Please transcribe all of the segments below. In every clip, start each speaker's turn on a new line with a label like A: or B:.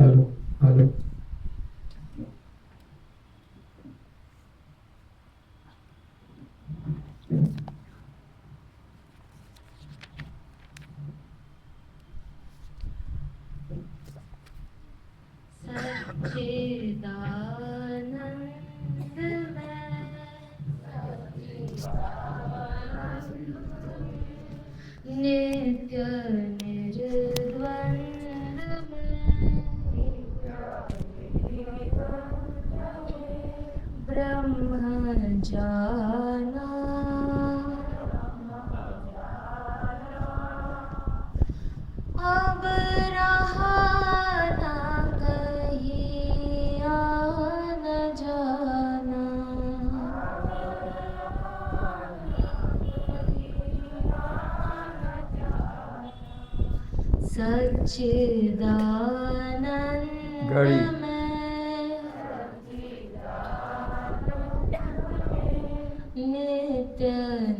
A: Hello hello.
B: नित्य निर्द्वंद ब्रह्म जाना अब रहा न कहीं आन जाना। सच्चिदानंद
A: घड़ी
B: में नित्य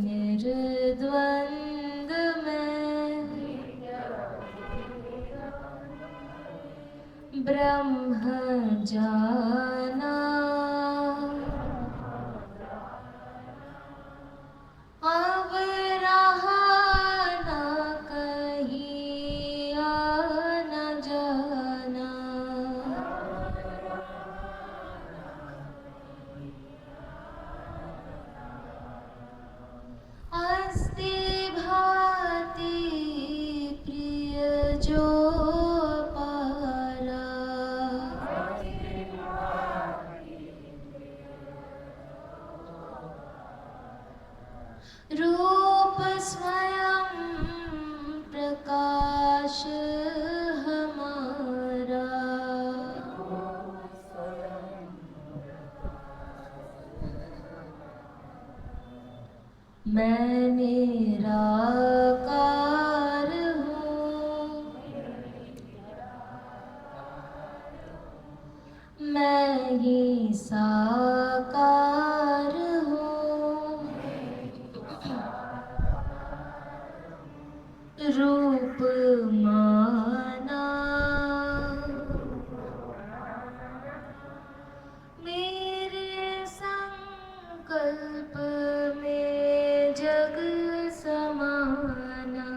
B: निर्द्वंद में ब्रह्म जाना अब रहा न कहीं आन जाना। अस्ति भाति प्रिय जो पारा रूप स्वयं प्रकाश हमारा। मैं निराकार हूँ, मैं ही साकार हूँ। रूप माना मेरे संकल्प में जग समाना।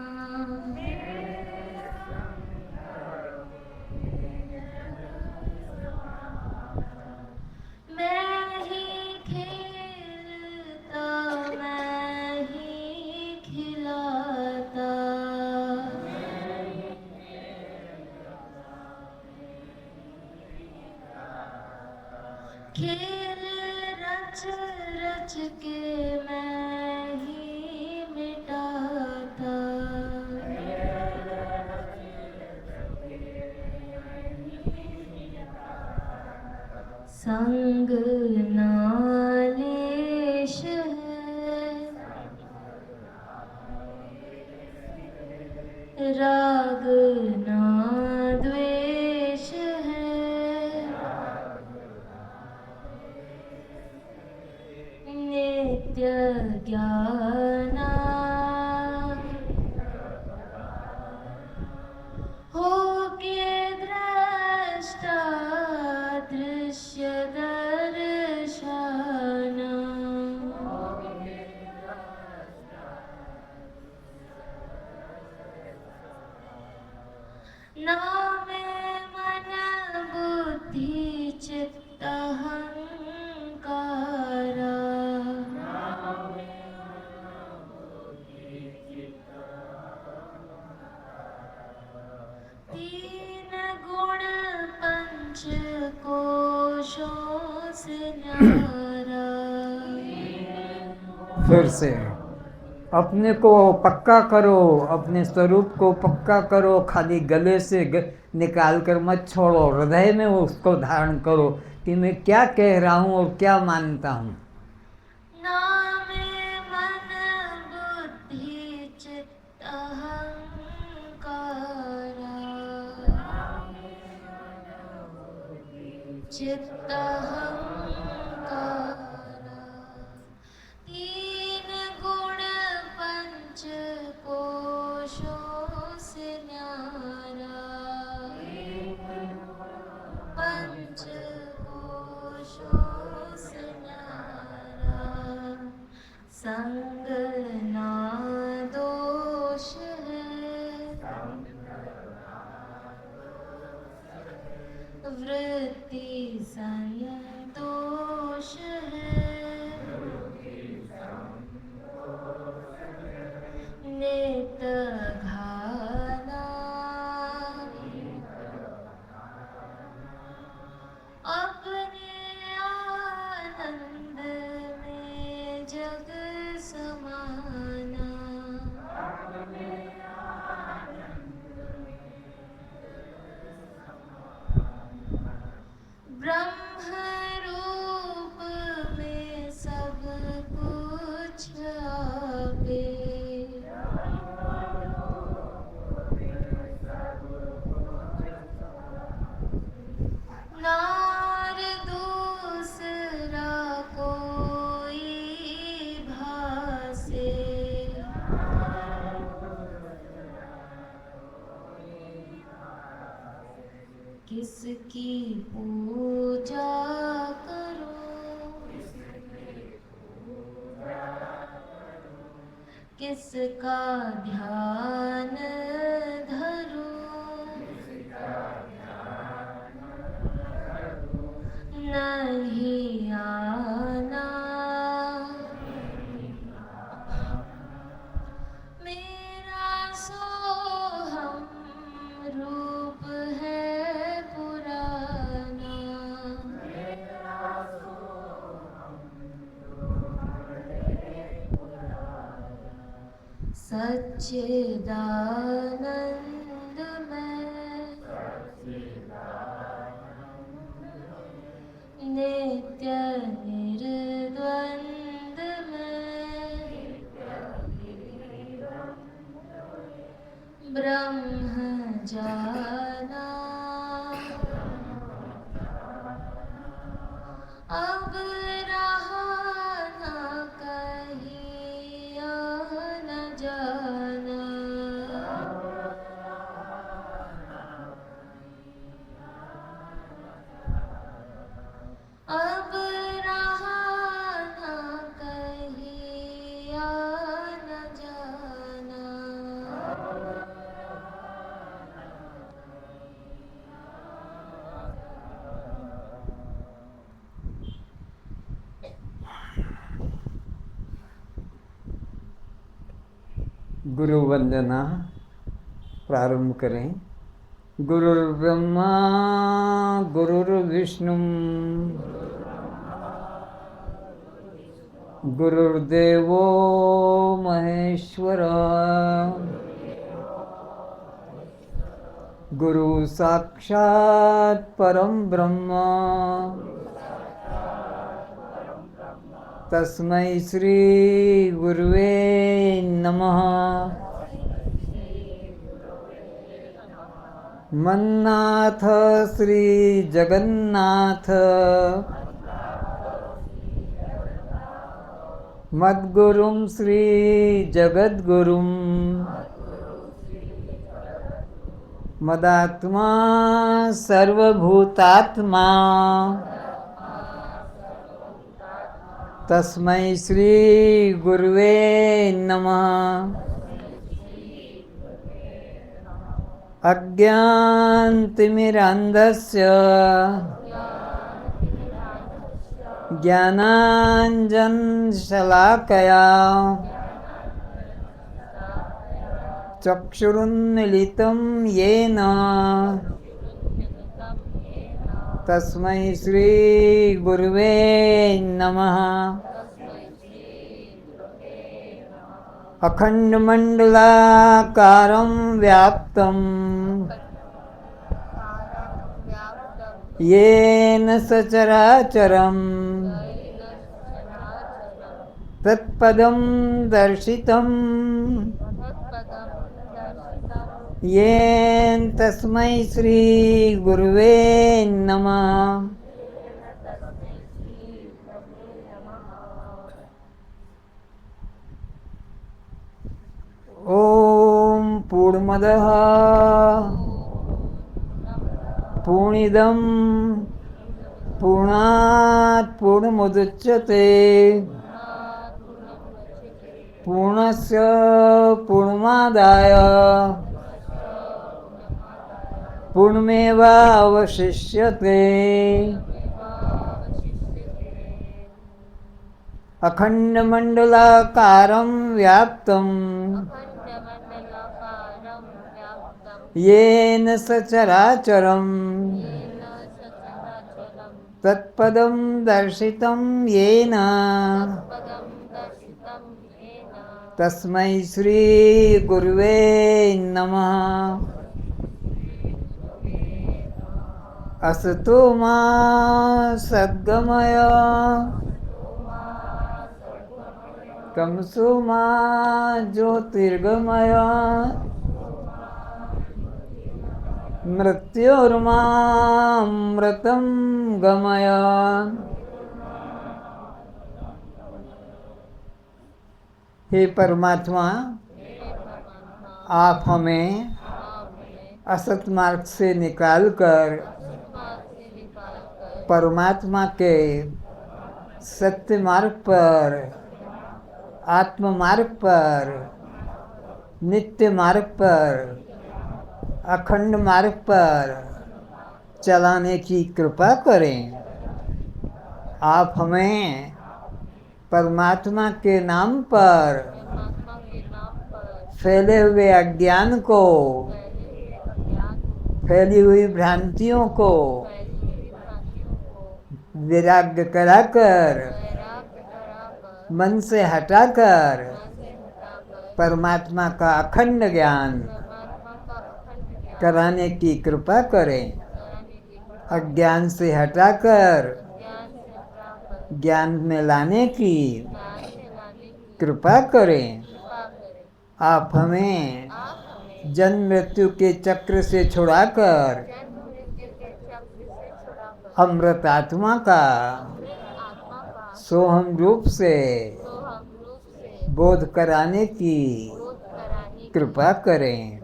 B: मैं ही खेलता, मैं ही खिलाता। खेल रच रच के मैं ही मिटाता। संग नालेश है, राग ना द्वेष है। नित्य ज्ञाना हो के दृष्टा दृश्य दर्शना। नाम मन बुद्धि चित्त अहंकारा। तीन गुण पंच कोशों से न्यारा।
A: फिर से अपने को पक्का करो, अपने स्वरूप को पक्का करो। खाली गले से निकाल कर मत छोड़ो, हृदय में उसको धारण करो कि मैं क्या कह रहा हूँ और क्या मानता हूँ।
B: नाम मन बुद्धि चित्त अहंकारा। चित्त अहंकारा। तीन गुण पंच कोशों से न्यारा। नार दूसरा कोई भासे, किसकी पूजा करो, किसका ध्यान धरो, नहीं आना मेरा सोहम रूप है पुराना, सच्चिदानंद में नित्य निर्द्वंद में ब्रह्म जाना, अब रहा न कहीं न जाना, अब रहा न कहीं न जाना।
A: गुरु वंदना प्रारंभ करें। गुरुर्ब्रह्मा गुरुर्विष्णु गुरुर्देवो महेश्वर, गुरु साक्षात् परम ब्रह्म, तस्मै श्री गुरुवे नमः। मन्नाथ श्री जगन्नाथ, मद्गुरुं श्री जगद्गुरुं, मदात्मा सर्वभूतात्मा, तस्मै श्री गुरुवे नमः। अज्ञानतिमिरान्धस्य ज्ञानाञ्जनशलाकया चक्षुरुन्मीलितं येन तस्मै श्री गुरुवे नमः। अखण्डमण्डलाकारं व्याप्तं येन सचराचरं तत्पदं दर्शितं येन तस्मै श्री गुरुवे नमः। ओम पूर्णमदः पूर्णिदं पूर्णात् पूर्णमुदच्यते पूर्णस्य पूर्णमादाय पूर्णमेवावशिष्यते। अखण्डमण्डलाकारं व्याप्तं येन सचराचरं तत्पदं दर्शितं येन तस्मै श्री गुरुवे नमः। असतो मा सद्गमय तमसो ज्योतिर्गमय मृत्योर्मामृतं गमय। हे परमात्मा, आप हमें असत मार्ग से निकालकर परमात्मा के सत्य मार्ग पर, आत्म मार्ग पर, नित्य मार्ग पर, अखंड मार्ग पर चलाने की कृपा करें। आप हमें परमात्मा के नाम पर फैले हुए अज्ञान को, फैली हुई भ्रांतियों को वैराग्य कराकर, मन से हटाकर परमात्मा का अखंड ज्ञान कराने की कृपा करें। अज्ञान से हटाकर ज्ञान में लाने की कृपा करें। आप हमें जन्म मृत्यु के चक्र से छुड़ाकर अमृत आत्मा का सोहम रूप से बोध कराने की कृपा करें।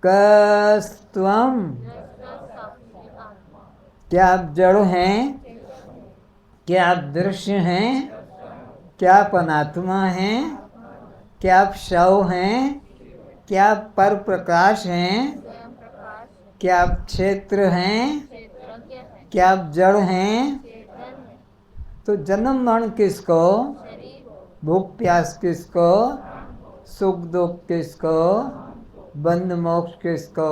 A: कस्त्वम, क्या आप जड़ हैं? क्या आप दृश्य हैं? क्या आप अनात्मा हैं? क्या आप शव हैं? क्या आप पर प्रकाश हैं? क्या आप क्षेत्र हैं? क्या आप जड़ हैं? तो जन्म मरण किसको, भूख प्यास किसको, सुख दुख किसको, बंध मोक्ष किसको?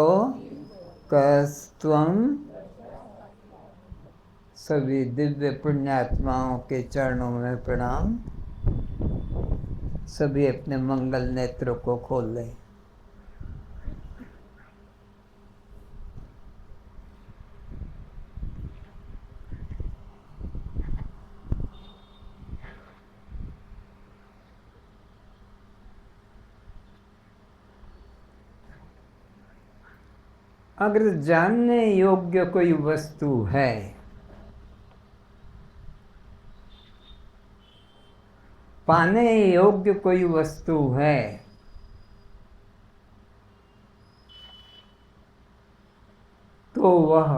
A: कस्त्वम। सभी दिव्य पुण्यात्माओं के चरणों में प्रणाम। सभी अपने मंगल नेत्र को खोल लें। अगर जानने योग्य कोई वस्तु है, पाने योग्य कोई वस्तु है, तो वह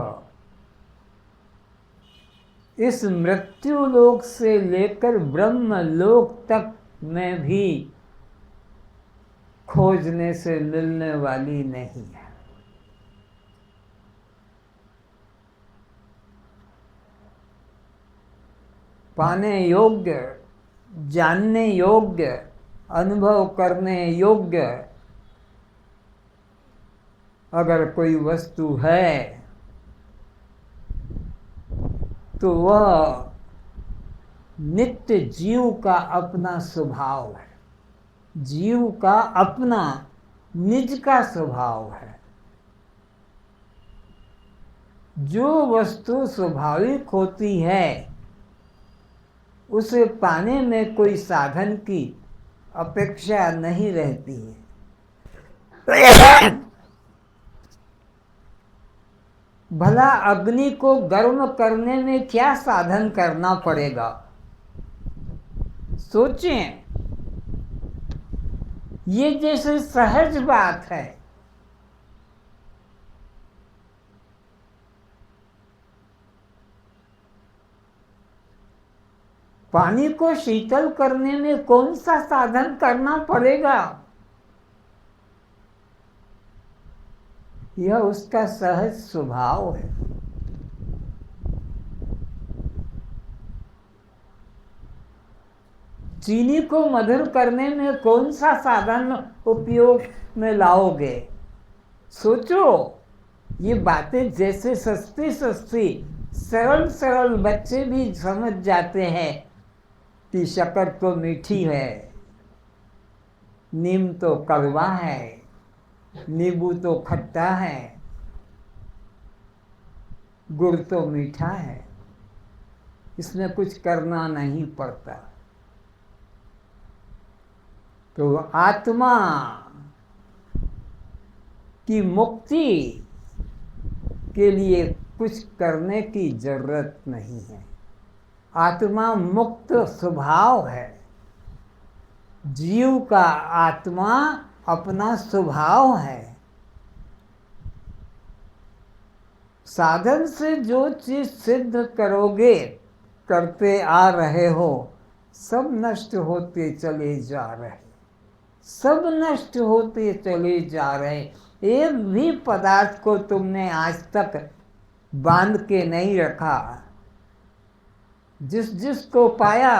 A: इस मृत्यु लोक से लेकर ब्रह्म लोक तक में भी खोजने से मिलने वाली नहीं है। पाने योग्य, जानने योग्य, अनुभव करने योग्य अगर कोई वस्तु है तो वह नित्य जीव का अपना स्वभाव है। जीव का अपना निज का स्वभाव है। जो वस्तु स्वाभाविक होती है उसे पाने में कोई साधन की अपेक्षा नहीं रहती है। भला अग्नि को गर्म करने में क्या साधन करना पड़ेगा? सोचें। ये जैसे सहज बात है। पानी को शीतल करने में कौन सा साधन करना पड़ेगा? यह उसका सहज स्वभाव है। चीनी को मधुर करने में कौन सा साधन उपयोग में लाओगे? सोचो। ये बातें जैसे सस्ती सस्ती सरल सरल बच्चे भी समझ जाते हैं कि शक्कर तो मीठी है, नीम तो कड़वा है, नींबू तो खट्टा है, गुड़ तो मीठा है। इसमें कुछ करना नहीं पड़ता। तो आत्मा की मुक्ति के लिए कुछ करने की जरूरत नहीं है। आत्मा मुक्त स्वभाव है। जीव का आत्मा अपना स्वभाव है। साधन से जो चीज सिद्ध करोगे, करते आ रहे हो, सब नष्ट होते चले जा रहे, सब नष्ट होते चले जा रहे। एक भी पदार्थ को तुमने आज तक बांध के नहीं रखा। जिस जिसको पाया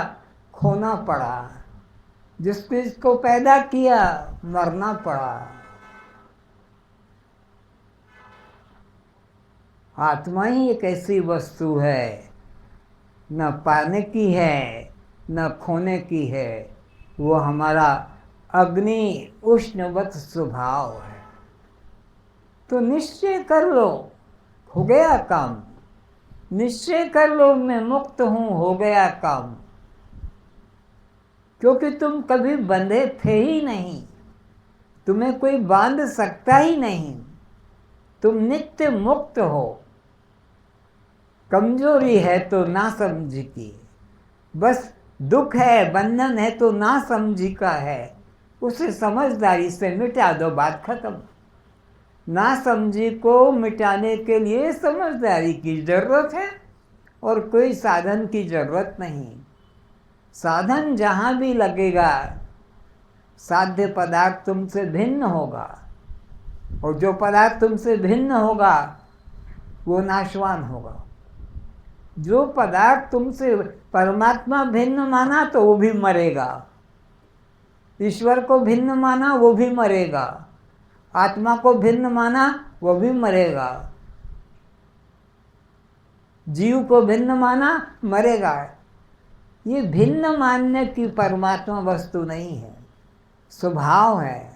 A: खोना पड़ा, जिस जिसको पैदा किया मरना पड़ा। आत्मा ही एक ऐसी वस्तु है, न पाने की है न खोने की है। वो हमारा अग्नि उष्णवत स्वभाव है। तो निश्चय कर लो, हो गया काम। निश्चय कर लो मैं मुक्त हूं, हो गया काम। क्योंकि तुम कभी बंधे थे ही नहीं, तुम्हें कोई बांध सकता ही नहीं। तुम नित्य मुक्त हो। कमजोरी है तो ना समझी की, बस दुख है, बंधन है तो ना समझी का है। उसे समझदारी से मिटा दो, बात खत्म। ना समझी को मिटाने के लिए समझदारी की जरूरत है और कोई साधन की जरूरत नहीं। साधन जहाँ भी लगेगा, साध्य पदार्थ तुमसे भिन्न होगा, और जो पदार्थ तुमसे भिन्न होगा वो नाशवान होगा। जो पदार्थ तुमसे परमात्मा भिन्न माना तो वो भी मरेगा, ईश्वर को भिन्न माना वो भी मरेगा, आत्मा को भिन्न माना वो भी मरेगा, जीव को भिन्न माना मरेगा। ये भिन्न मानने की परमात्मा वस्तु नहीं है, स्वभाव है।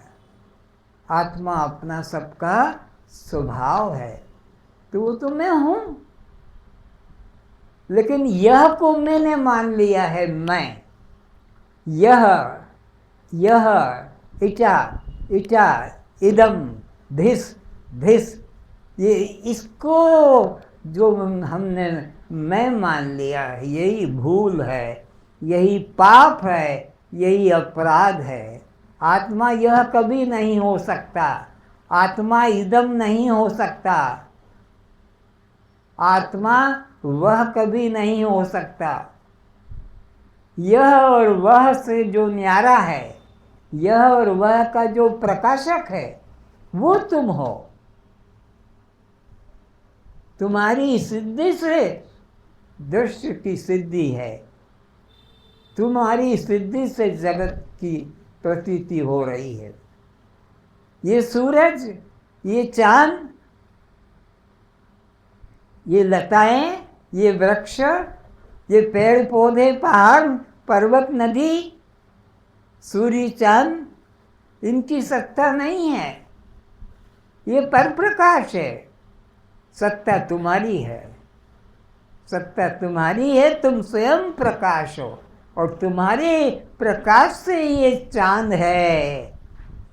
A: आत्मा अपना सबका स्वभाव है। तो वो तो मैं हूं, लेकिन यह को मैंने मान लिया है। मैं यह इटा इटा इदम धिस धिस, ये इसको जो हमने मैं मान लिया है, यही भूल है, यही पाप है, यही अपराध है। आत्मा यह कभी नहीं हो सकता, आत्मा इदम नहीं हो सकता, आत्मा वह कभी नहीं हो सकता। यह और वह से जो न्यारा है, यह और वह का जो प्रकाशक है, वो तुम हो। तुम्हारी सिद्धि से दृश्य की सिद्धि है, तुम्हारी सिद्धि से जगत की प्रतीति हो रही है। ये सूरज, ये चांद, ये लताएं, ये वृक्ष, ये पेड़ पौधे, पहाड़ पर्वत, नदी, सूर्य चांद, इनकी सत्ता नहीं है। ये परप्रकाश है। सत्ता तुम्हारी है, सत्ता तुम्हारी है। तुम स्वयं प्रकाश हो और तुम्हारे प्रकाश से ये चांद है।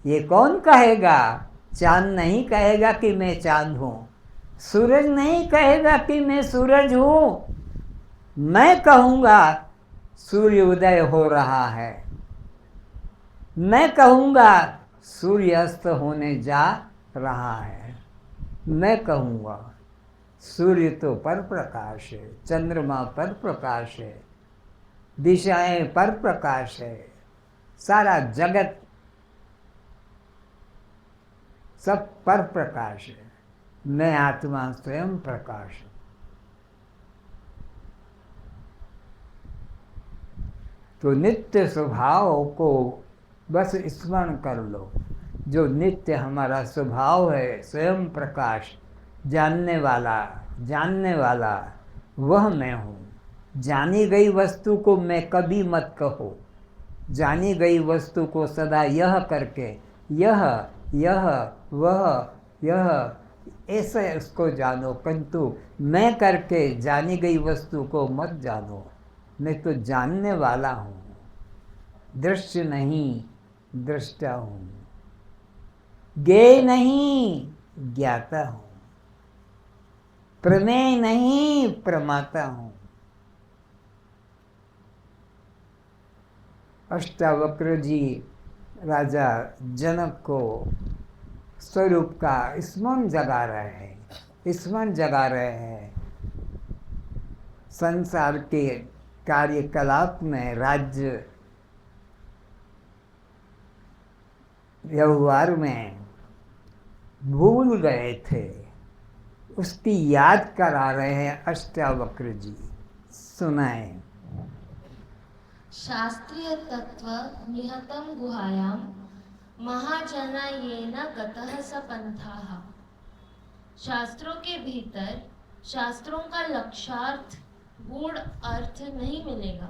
A: ये कौन कहेगा? चांद नहीं कहेगा कि मैं चांद हूं, सूरज नहीं कहेगा कि मैं सूरज हूं। मैं कहूंगा सूर्य उदय हो रहा है, मैं कहूंगा सूर्य अस्त होने जा रहा है। मैं कहूंगा सूर्य तो पर प्रकाश है, चंद्रमा पर प्रकाश है, दिशाएं पर प्रकाश है, सारा जगत सब पर प्रकाश है। मैं आत्मा स्वयं प्रकाश हूं। तो नित्य स्वभाव को बस स्मरण कर लो। जो नित्य हमारा स्वभाव है, स्वयं प्रकाश, जानने वाला वह मैं हूँ। जानी गई वस्तु को मैं कभी मत कहो। जानी गई वस्तु को सदा यह करके, यह वह यह ऐसे उसको जानो, किंतु मैं करके जानी गई वस्तु को मत जानो। मैं तो जानने वाला हूँ, दृश्य नहीं, दृष्टा हूँ, ज्ञेय नहीं ज्ञाता हूँ, प्रमेय नहीं प्रमाता हूँ। अष्टावक्र जी राजा जनक को स्वरूप का स्मरण जगा रहे हैं, स्मरण जगा रहे हैं। संसार के कार्यकलाप में, राज्य व्यवहार में भूल गए थे, उसकी याद करा रहे हैं अष्टावक्र जी। सुनाए।
B: शास्त्रीय तत्व निहतं गुहायां महाजना येन गतः स पंथाः। शास्त्रों के भीतर शास्त्रों का लक्ष्यार्थ गूढ़ अर्थ नहीं मिलेगा,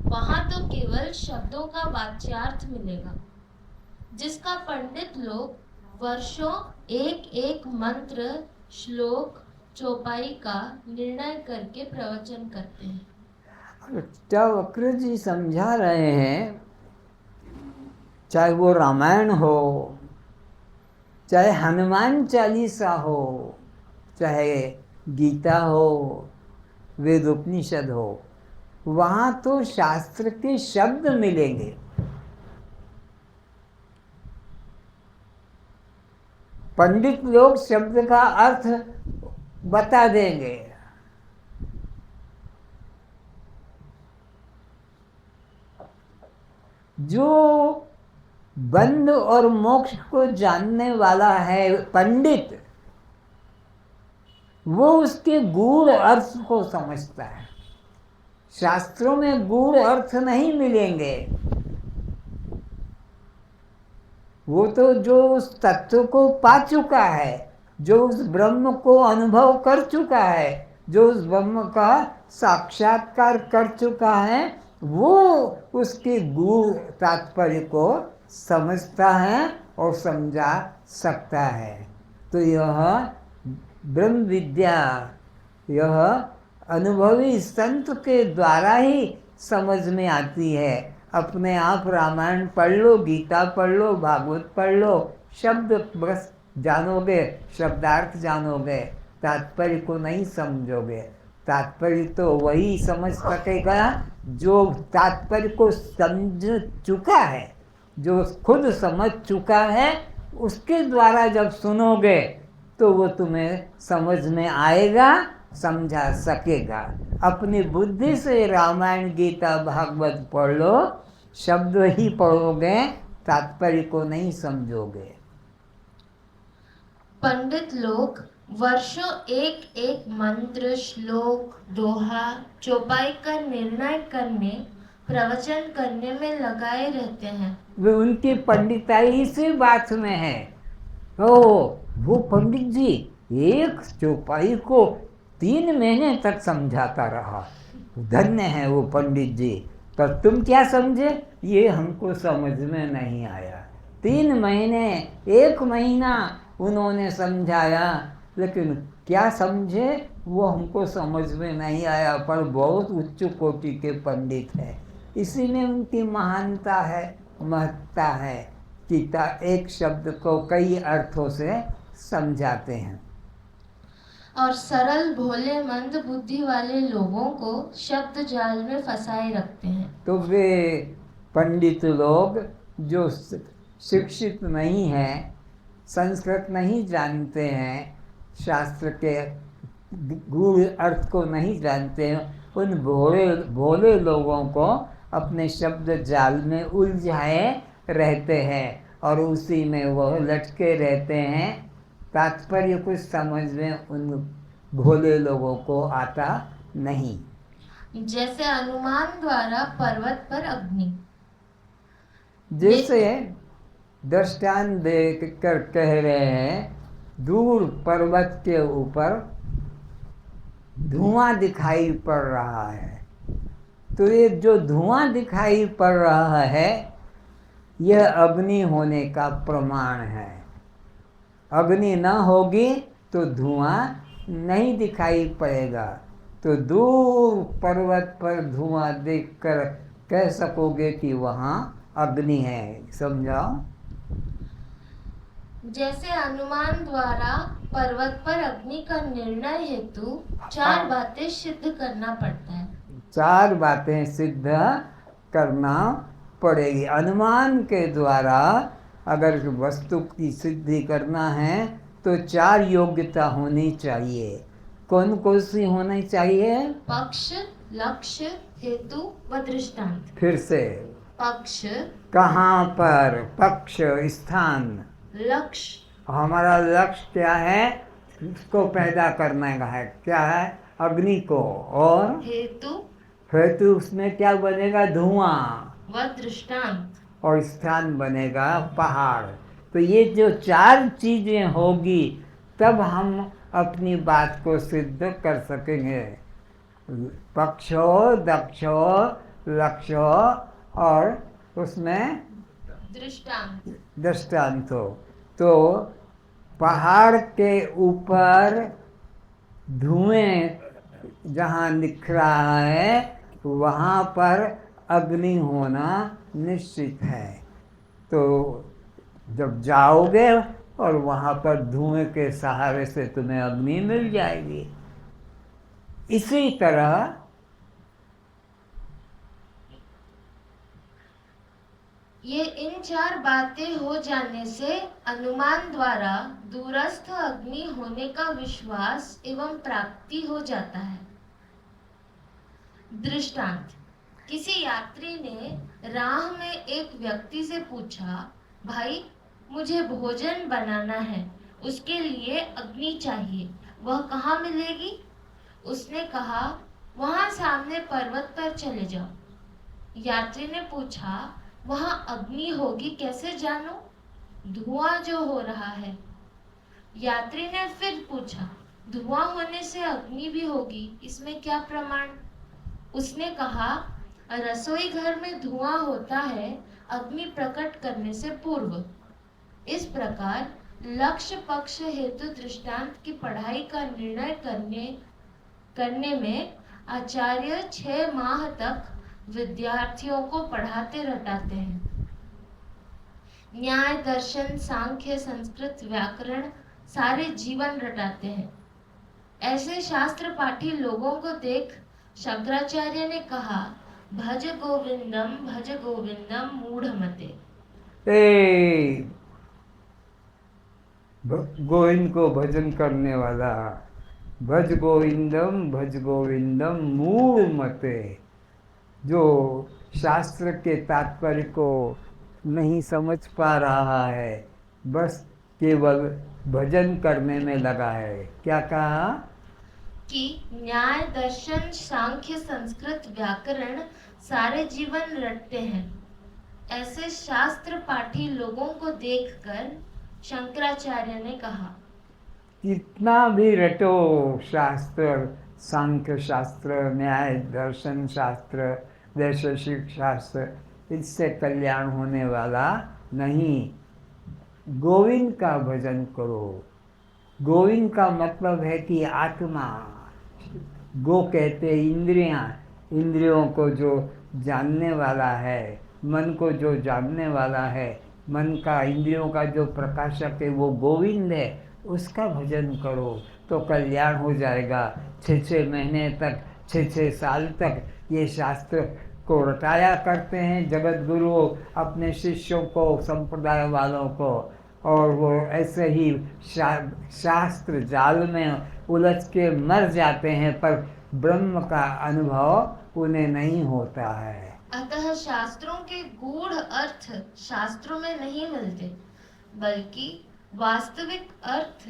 B: वहां तो केवल शब्दों का वाच्यार्थ मिलेगा, जिसका पंडित लोग वर्षों एक एक मंत्र, श्लोक, चौपाई का निर्णय करके प्रवचन करते हैं।
A: अष्टावक्र जी समझा रहे हैं, चाहे वो रामायण हो, चाहे हनुमान चालीसा हो, चाहे गीता हो, वेद उपनिषद हो, वहाँ तो शास्त्र के शब्द मिलेंगे। पंडित लोग शब्द का अर्थ बता देंगे। जो बंध और मोक्ष को जानने वाला है पंडित, वो उसके गूढ़ अर्थ को समझता है। शास्त्रों में गूढ़ अर्थ नहीं मिलेंगे। वो तो जो उस तत्व को पा चुका है, जो उस ब्रह्म को अनुभव कर चुका है, जो उस ब्रह्म का साक्षात्कार कर चुका है, वो उसके गूढ़ तात्पर्य को समझता है और समझा सकता है। तो यह ब्रह्म विद्या, यह अनुभवी संत के द्वारा ही समझ में आती है। अपने आप रामायण पढ़ लो, गीता पढ़ लो, भागवत पढ़ लो, शब्द बस जानोगे, शब्दार्थ जानोगे, तात्पर्य को नहीं समझोगे। तात्पर्य तो वही समझ सकेगा जो तात्पर्य को समझ चुका है, जो खुद समझ चुका है। उसके द्वारा जब सुनोगे तो वो तुम्हें समझ में आएगा, समझा सकेगा। अपनी बुद्धि से रामायण गीता भागवत पढ़ लो, शब्द ही पढ़ोगे, तात्पर्य को नहीं समझोगे।
B: पंडित लोग वर्षों एक एक मंत्र, श्लोक, दोहा, चौपाई का निर्णय करने, प्रवचन करने में लगाए रहते हैं।
A: वे उनकी पंडिताई से बात में है। ओ वो पंडित जी एक चौपाई को 3 महीने तक समझाता रहा, धन्य है वो पंडित जी। पर तुम क्या समझे? ये हमको समझ में नहीं आया। 3 महीने, 1 महीना उन्होंने समझाया, लेकिन क्या समझे वो हमको समझ में नहीं आया। पर बहुत उच्च कोटि के पंडित हैं, इसी में उनकी महानता है, महत्ता है कि एक शब्द को कई अर्थों से समझाते हैं।
B: और सरल भोले मंद बुद्धि वाले लोगों को शब्द जाल में फंसाए रखते हैं।
A: तो वे पंडित लोग जो शिक्षित नहीं हैं, संस्कृत नहीं जानते हैं, शास्त्र के गूढ़ अर्थ को नहीं जानते हैं, उन भोले लोगों को अपने शब्द जाल में उलझाए रहते हैं और उसी में वो लटके रहते हैं। तात्पर्य कुछ समझ में उन भोले लोगों को आता नहीं।
B: जैसे हनुमान द्वारा पर्वत पर अग्नि।
A: जैसे दृष्टांत देख कर कह रहे हैं, दूर पर्वत के ऊपर धुआं दिखाई पड़ रहा है। तो ये जो धुआं दिखाई पड़ रहा है, यह अग्नि होने का प्रमाण है। अग्नि न होगी तो धुआं नहीं दिखाई पड़ेगा। तो दूर पर्वत पर धुआं देखकर कह सकोगे कि वहाँ अग्नि है। समझाओ।
B: जैसे अनुमान द्वारा पर्वत पर अग्नि का निर्णय हेतु 4 बातें सिद्ध करना पड़ता है।
A: 4 बातें सिद्ध करना पड़ेगी। अनुमान के द्वारा अगर वस्तु की सिद्धि करना है तो 4 योग्यता होनी चाहिए। कौन कौन सी होनी चाहिए?
B: पक्ष, लक्ष्य, हेतु व दृष्टांत।
A: फिर से।
B: पक्ष,
A: कहाँ पर? पक्ष, स्थान।
B: लक्ष्य,
A: हमारा लक्ष्य क्या है? उसको पैदा करने का है। क्या है? अग्नि को। और हेतु उसमें क्या बनेगा? धुआं।
B: व दृष्टांत।
A: और स्थान बनेगा पहाड़। तो ये जो 4 चीजें होगी तब हम अपनी बात को सिद्ध कर सकेंगे। पक्षो, दक्षो, लक्षो और उसमें दृष्टांत हो। तो पहाड़ के ऊपर धुएं जहाँ दिख रहा है वहाँ पर अग्नि होना निश्चित है। तो जब जाओगे और वहाँ पर धुएं के सहारे से तुम्हें अग्नि मिल जाएगी। इसी तरह
B: ये इन 4 बातें हो जाने से अनुमान द्वारा दूरस्थ अग्नि होने का विश्वास एवं प्राप्ति हो जाता है। दृष्टांत: किसी यात्री ने राह में एक व्यक्ति से पूछा, भाई मुझे भोजन बनाना है, उसके लिए अग्नि चाहिए, वह कहाँ मिलेगी? उसने कहा, वहाँ सामने पर्वत पर चले जाओ। यात्री ने पूछा, वहाँ अग्नि होगी कैसे जानो? धुआं जो हो रहा है। यात्री ने फिर पूछा, धुआं होने से अग्नि भी होगी, इसमें क्या प्रमाण? उसने कहा, रसोई घर में धुआं होता है अग्नि प्रकट करने से पूर्व। इस प्रकार लक्ष्य, पक्ष, हेतु, दृष्टांत की पढ़ाई का निर्णय करने में आचार्य 6 माह तक विद्यार्थियों को पढ़ाते रटाते हैं। न्याय, दर्शन, सांख्य, संस्कृत, व्याकरण सारे जीवन रटाते हैं। ऐसे शास्त्र पाठी लोगों को देख शंकराचार्य ने कहा, भज गोविंदम मूढ़मते।
A: गोविंद को भजन करने वाला, भज गोविंदम मूढ़ मते। जो शास्त्र के तात्पर्य को नहीं समझ पा रहा है, बस केवल भजन करने में लगा है। क्या कहा?
B: कि न्याय, दर्शन, सांख्य, संस्कृत, व्याकरण सारे जीवन रटते हैं। ऐसे शास्त्र पाठी लोगों को देखकर शंकराचार्य ने कहा,
A: कितना भी रटो शास्त्र, सांख्य शास्त्र, न्याय दर्शन शास्त्र, वैशेषिक शास्त्र, इससे कल्याण होने वाला नहीं। गोविंद का भजन करो। गोविंद का मतलब है कि आत्मा। गो कहते इंद्रियां, इंद्रियों को जो जानने वाला है, मन को जो जानने वाला है, मन का, इंद्रियों का जो प्रकाशक है वो गोविंद है। उसका भजन करो तो कल्याण हो जाएगा। 6 महीने तक, 6 साल तक ये शास्त्र को रटाया करते हैं जगत गुरु अपने शिष्यों को, संप्रदाय वालों को, और वो ऐसे ही शास्त्र जाल में उलझ के मर जाते हैं, पर ब्रह्म का अनुभव उन्हें नहीं होता है।
B: अतः शास्त्रों के गूढ़ अर्थ शास्त्रों में नहीं मिलते, बल्कि वास्तविक अर्थ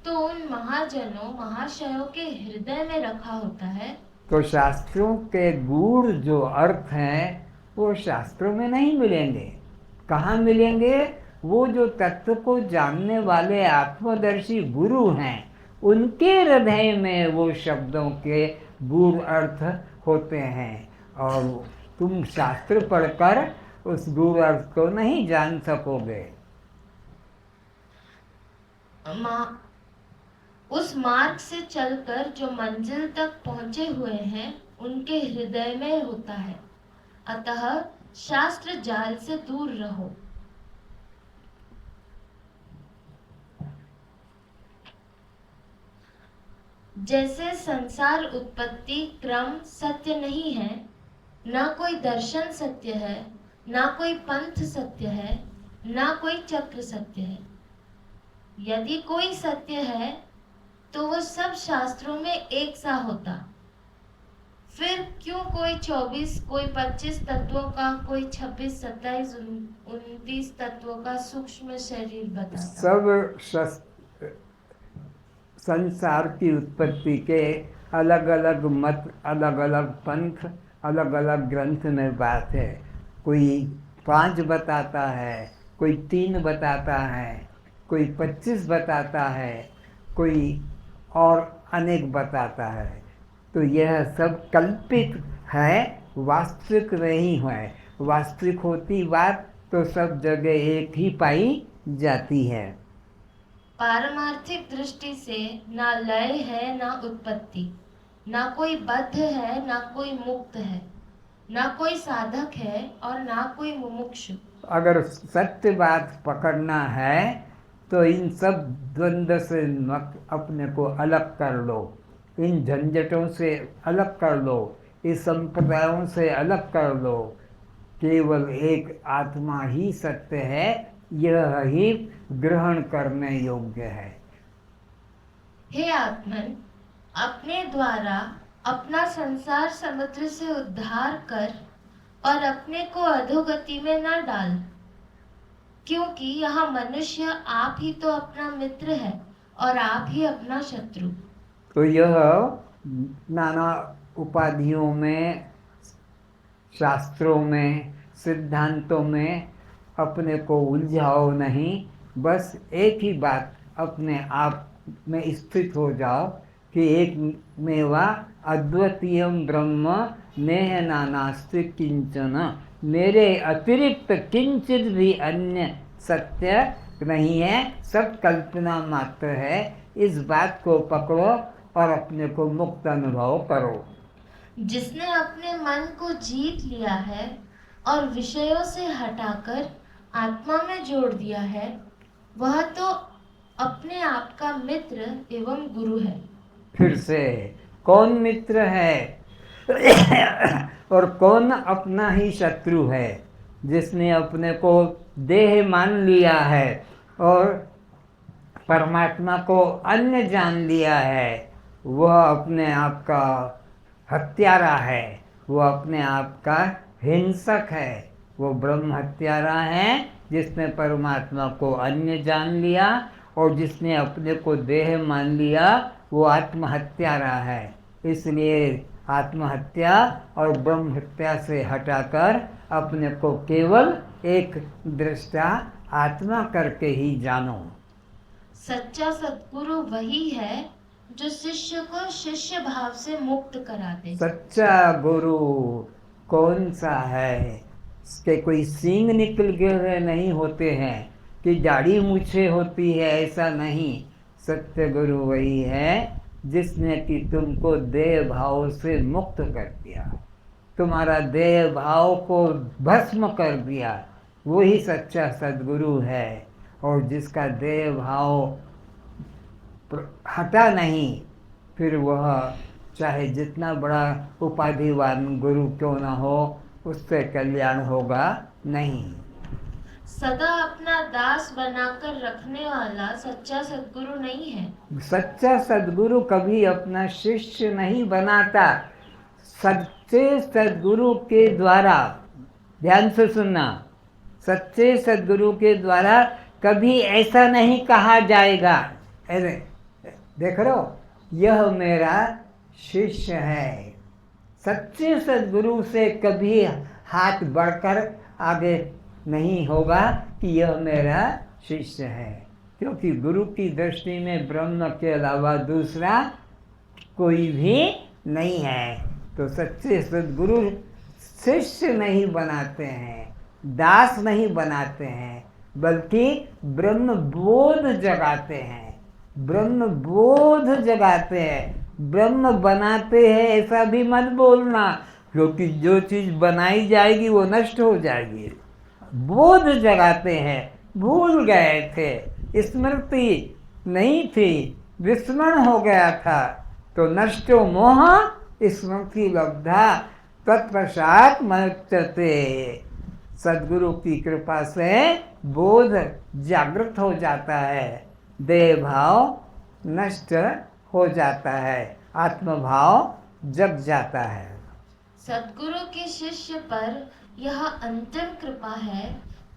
B: तो उन महाजनों, महाशयों के हृदय में रखा होता है।
A: तो शास्त्रों के गूढ़ जो अर्थ हैं वो शास्त्रों में नहीं मिलेंगे। कहाँ मिलेंगे? वो जो तत्व को जानने वाले आत्मदर्शी गुरु हैं, उनके हृदय में वो शब्दों के गूढ़ अर्थ होते हैं। और तुम शास्त्र पढ़कर उस गूढ़ अर्थ को नहीं जान सकोगे।
B: उस मार्ग से चलकर जो मंजिल तक पहुंचे हुए हैं, उनके हृदय में होता है। अतः शास्त्र जाल से दूर रहो। जैसे संसार उत्पत्ति क्रम सत्य नहीं है, ना कोई दर्शन सत्य है, ना कोई पंथ सत्य है, ना कोई चक्र सत्य है। यदि कोई सत्य है तो वह सब शास्त्रों में एक सा होता। फिर क्यों कोई 24, कोई 25 तत्वों का, कोई 26, 27, 29 तत्वों का सूक्ष्म शरीर बताता।
A: सब संसार की उत्पत्ति के अलग अलग मत, अलग अलग पंथ, अलग अलग ग्रंथ में बात है। कोई 5 बताता है, कोई 3 बताता है, कोई 25 बताता है, कोई और अनेक बताता है। तो यह सब कल्पित है, वास्तविक नहीं है। वास्तविक होती बात तो सब जगह एक ही पाई जाती है।
B: पारमार्थिक दृष्टि से ना लय है, ना उत्पत्ति, ना कोई बद्ध है, ना कोई मुक्त है, ना कोई साधक है और ना कोई मुमुक्षु।
A: अगर सत्य बात पकड़ना है तो इन सब द्वंद्व से अपने को अलग कर लो, इन झंझटों से अलग कर लो, इस संप्रदायों से अलग कर लो। केवल एक आत्मा ही सत्य है, यह ही ग्रहण करने योग्य है।
B: हे आत्मन, अपने द्वारा अपना संसार समुद्र से उद्धार कर और अपने को अधोगति में न डाल, क्योंकि यहाँ मनुष्य आप ही तो अपना मित्र है और आप ही अपना शत्रु।
A: तो यह नाना उपाधियों में, शास्त्रों में, सिद्धांतों में अपने को उलझाओ नहीं। बस एक ही बात अपने आप में स्थित हो जाओ कि एक मेवा अद्वितीयम ब्रह्म नेह नानास्ति किंचन, मेरे अतिरिक्त किंचित भी अन्य सत्य नहीं है, सब कल्पना मात्र है। इस बात को पकड़ो और अपने को मुक्त अनुभव करो।
B: जिसने अपने मन को जीत लिया है और विषयों से हटाकर आत्मा में जोड़ दिया है, वह तो अपने आप का मित्र एवं गुरु है।
A: फिर से कौन मित्र है और कौन अपना ही शत्रु है? जिसने अपने को देह मान लिया है और परमात्मा को अन्य जान लिया है, वह अपने आप का हत्यारा है, वो अपने आप का हिंसक है। वो ब्रह्म हत्यारा है जिसने परमात्मा को अन्य जान लिया, और जिसने अपने को देह मान लिया वो आत्महत्यारा है। इसलिए आत्महत्या और ब्रह्म हत्या से हटाकर अपने को केवल एक दृष्टा आत्मा करके ही जानो।
B: सच्चा सद्गुरु वही है जो शिष्य को शिष्य भाव से मुक्त करा दे।
A: सच्चा गुरु कौन सा है? इसके कोई सींग निकल गए नहीं होते हैं कि दाढ़ी मूछे होती है, ऐसा नहीं। सत्य गुरु वही है जिसने कि तुमको देह भाव से मुक्त कर दिया, तुम्हारा देह भाव को भस्म कर दिया, वही सच्चा सद्गुरु है। और जिसका देह भाव हटा नहीं, फिर वह चाहे जितना बड़ा उपाधिवान गुरु क्यों ना हो, उससे कल्याण होगा नहीं।
B: सदा अपना दास बनाकर रखने वाला सच्चा सद्गुरु नहीं है।
A: सच्चा सद्गुरु कभी अपना शिष्य नहीं बनाता। सच्चे सद्गुरु के द्वारा, ध्यान से सुनना, सच्चे सद्गुरु के द्वारा कभी ऐसा नहीं कहा जाएगा, अरे देख लो यह मेरा शिष्य है। सच्चे सद्गुरु से कभी हाथ बढ़कर आगे नहीं होगा कि यह मेरा शिष्य है, क्योंकि गुरु की दृष्टि में ब्रह्म के अलावा दूसरा कोई भी नहीं है। तो सच्चे सद्गुरु शिष्य नहीं बनाते हैं, दास नहीं बनाते हैं, बल्कि ब्रह्म बोध जगाते हैं। ब्रह्म बोध जगाते हैं, ब्रह्म बनाते हैं ऐसा भी मत बोलना। क्योंकि जो चीज़ बनाई जाएगी वो नष्ट हो जाएगी। बोध जगाते हैं, भूल गए थे, स्मृति नहीं थी, विस्मरण हो गया था, तो नष्टो मोह स्मृति लब्धा तत्पश्चात मनुष्यते। सद्गुरु की कृपा से बोध जागृत हो जाता है, देह भाव नष्ट हो जाता है, आत्मभाव जग जाता है।
B: सद्गुरु के शिष्य पर यह अंतिम कृपा है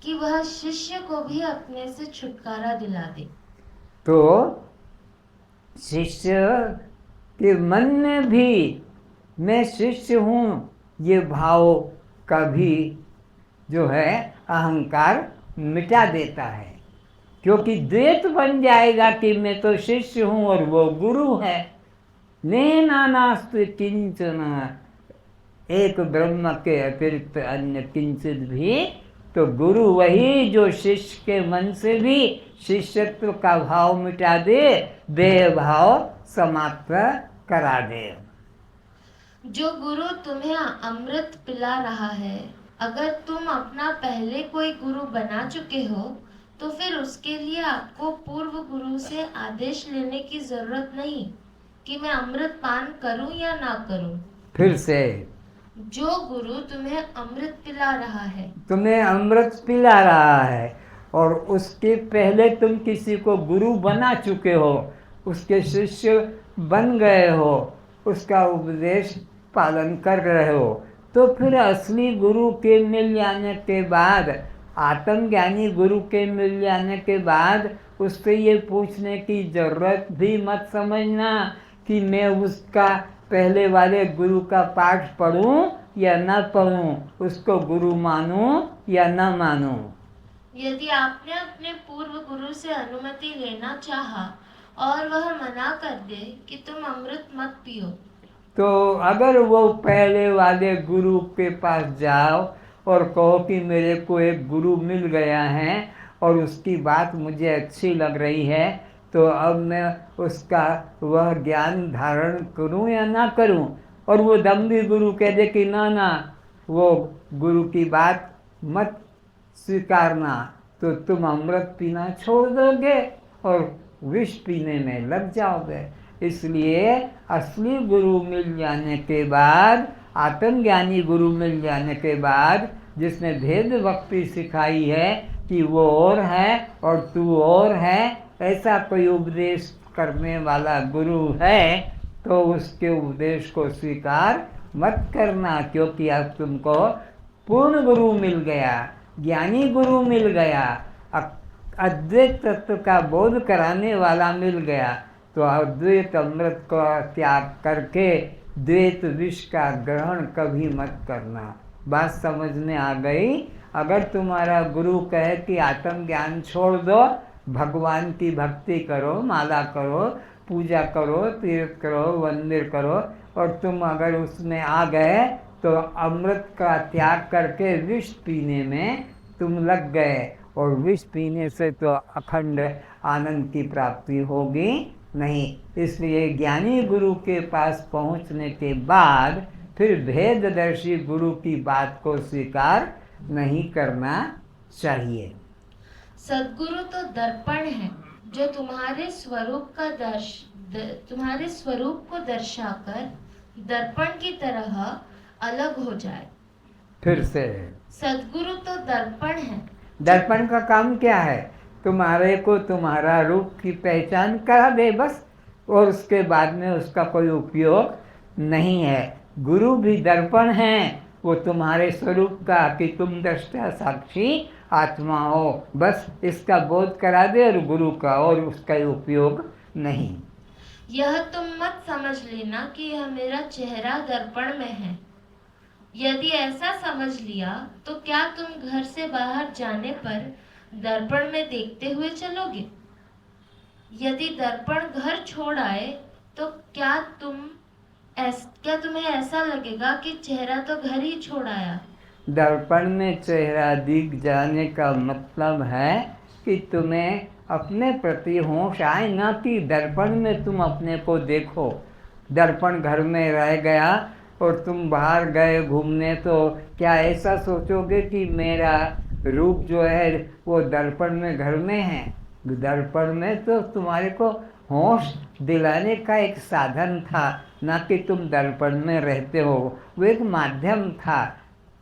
B: कि वह शिष्य को भी अपने से छुटकारा दिला दे।
A: तो शिष्य के मन में भी मैं शिष्य हूँ ये भाव का भी जो है अहंकार मिटा देता है, क्योंकि द्वैत बन जाएगा कि मैं तो शिष्य हूँ और वो गुरु है। नेना नास्ति किंचन, एक ब्रह्म के अतिरिक्त अन्य किंचित भी, तो गुरु वही जो शिष्य के मन से भी शिष्यत्व का भाव मिटा दे, देह भाव समाप्त करा दे।
B: जो गुरु तुम्हें अमृत पिला रहा है, अगर तुम अपना पहले कोई गुरु बना चुके हो तो फिर उसके लिए आपको पूर्व गुरु से आदेश लेने की जरूरत नहीं कि मैं अमृत पान करूं या ना करूं।
A: फिर से
B: जो गुरु तुम्हें अमृत पिला रहा है,
A: तुम्हें अमृत पिला रहा है और उसके पहले तुम किसी को गुरु बना चुके हो, उसके शिष्य बन गए हो, उसका उपदेश पालन कर रहे हो, तो फिर असली गुरु के मिल जाने के बाद, आत्मज्ञानी गुरु के मिल जाने के बाद उससे ये पूछने की जरूरत भी मत समझना कि मैं उसका पहले वाले गुरु का पाठ पढ़ूं या न पढ़ूं, उसको गुरु मानूं या न मानूं।
B: यदि आपने अपने पूर्व गुरु से अनुमति लेना चाहा और वह मना कर दे कि तुम अमृत मत पियो,
A: तो अगर वो पहले वाले गुरु के पास जाओ और कहो कि मेरे को एक गुरु मिल गया है और उसकी बात मुझे अच्छी लग रही है, तो अब मैं उसका वह ज्ञान धारण करूं या ना करूं, और वो दम्भी गुरु कह दे कि ना ना वो गुरु की बात मत स्वीकारना, तो तुम अमृत पीना छोड़ दोगे और विष पीने में लग जाओगे। इसलिए असली गुरु मिल जाने के बाद, आत्मज्ञानी गुरु मिल जाने के बाद, जिसने भेद भक्ति सिखाई है कि वो और है और तू और है, ऐसा कोई उपदेश करने वाला गुरु है, तो उसके उपदेश को स्वीकार मत करना, क्योंकि अब तुमको पूर्ण गुरु मिल गया, ज्ञानी गुरु मिल गया, अद्वैत तत्व का बोध कराने वाला मिल गया, तो अद्वैत अमृत का त्याग करके द्वैत विष का ग्रहण कभी मत करना। बात समझ में आ गई? अगर तुम्हारा गुरु कहे कि आत्मज्ञान छोड़ दो, भगवान की भक्ति करो, माला करो, पूजा करो, तीर्थ करो, मंदिर करो, और तुम अगर उसमें आ गए तो अमृत का त्याग करके विष पीने में तुम लग गए, और विष पीने से तो अखंड आनंद की प्राप्ति होगी नहीं। इसलिए ज्ञानी गुरु के पास पहुंचने के बाद फिर भेददर्शी गुरु की बात को स्वीकार नहीं करना चाहिए।
B: सद्गुरु तो दर्पण है जो तुम्हारे स्वरूप को दर्शाकर दर्पण की तरह अलग हो जाए।
A: फिर से
B: सद्गुरु तो दर्पण है।
A: दर्पण का काम क्या है? तुम्हारे को तुम्हारा रूप की पहचान करा दे बस, और उसके बाद में उसका कोई उपयोग नहीं है। गुरु भी दर्पण है, वो तुम्हारे स्वरूप का कि तुम दृष्टा साक्षी आत्मा हो, बस इसका बोध करा दे, और गुरु का और उसका उपयोग नहीं।
B: यह तुम मत समझ लेना कि यह मेरा चेहरा दर्पण में है। यदि ऐसा समझ लिया तो क्या तुम घर से बाहर जाने पर दर्पण में देखते हुए चलोगे? यदि दर्पण घर छोड़ आए तो क्या तुम्हें ऐसा लगेगा कि चेहरा तो घर ही छोड़ आया?
A: दर्पण में चेहरा दिख जाने का मतलब है कि तुम्हें अपने प्रति होश आए, ना कि दर्पण में तुम अपने को देखो। दर्पण घर में रह गया और तुम बाहर गए घूमने तो क्या ऐसा सोचोगे कि मेरा रूप जो है वो दर्पण में घर में है? दर्पण में तो तुम्हारे को होश दिलाने का एक साधन था, ना कि तुम दर्पण में रहते हो, वो एक माध्यम था।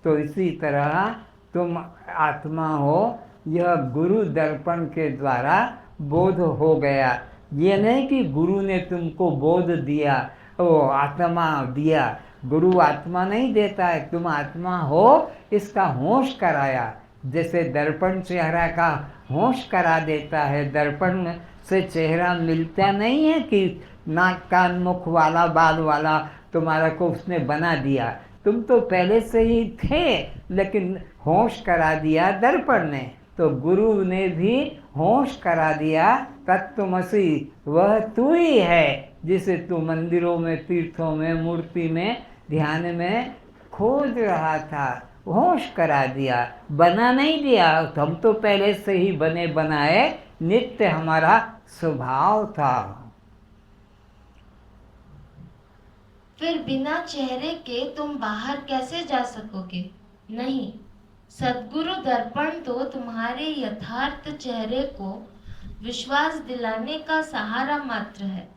A: तो इसी तरह तुम आत्मा हो, यह गुरु दर्पण के द्वारा बोध हो गया। ये नहीं कि गुरु ने तुमको बोध दिया, वो आत्मा दिया। गुरु आत्मा नहीं देता है, तुम आत्मा हो इसका होश कराया। जैसे दर्पण चेहरा का होश करा देता है, दर्पण से चेहरा मिलता नहीं है कि नाक कान मुख वाला बाल वाला तुम्हारा को उसने बना दिया। तुम तो पहले से ही थे, लेकिन होश करा दिया दर्पण ने। तो गुरु ने भी होश करा दिया, तत्त्वमसि वह तू ही है जिसे तू मंदिरों में, तीर्थों में, मूर्ति में, ध्यान में खोज रहा था। होश करा दिया, बना नहीं दिया। हम तो पहले से ही बने बनाए, नित्य हमारा स्वभाव था।
B: फिर बिना चेहरे के तुम बाहर कैसे जा सकोगे? नहीं, सद्गुरु दर्पण तो तुम्हारे यथार्थ चेहरे को विश्वास दिलाने का सहारा मात्र है।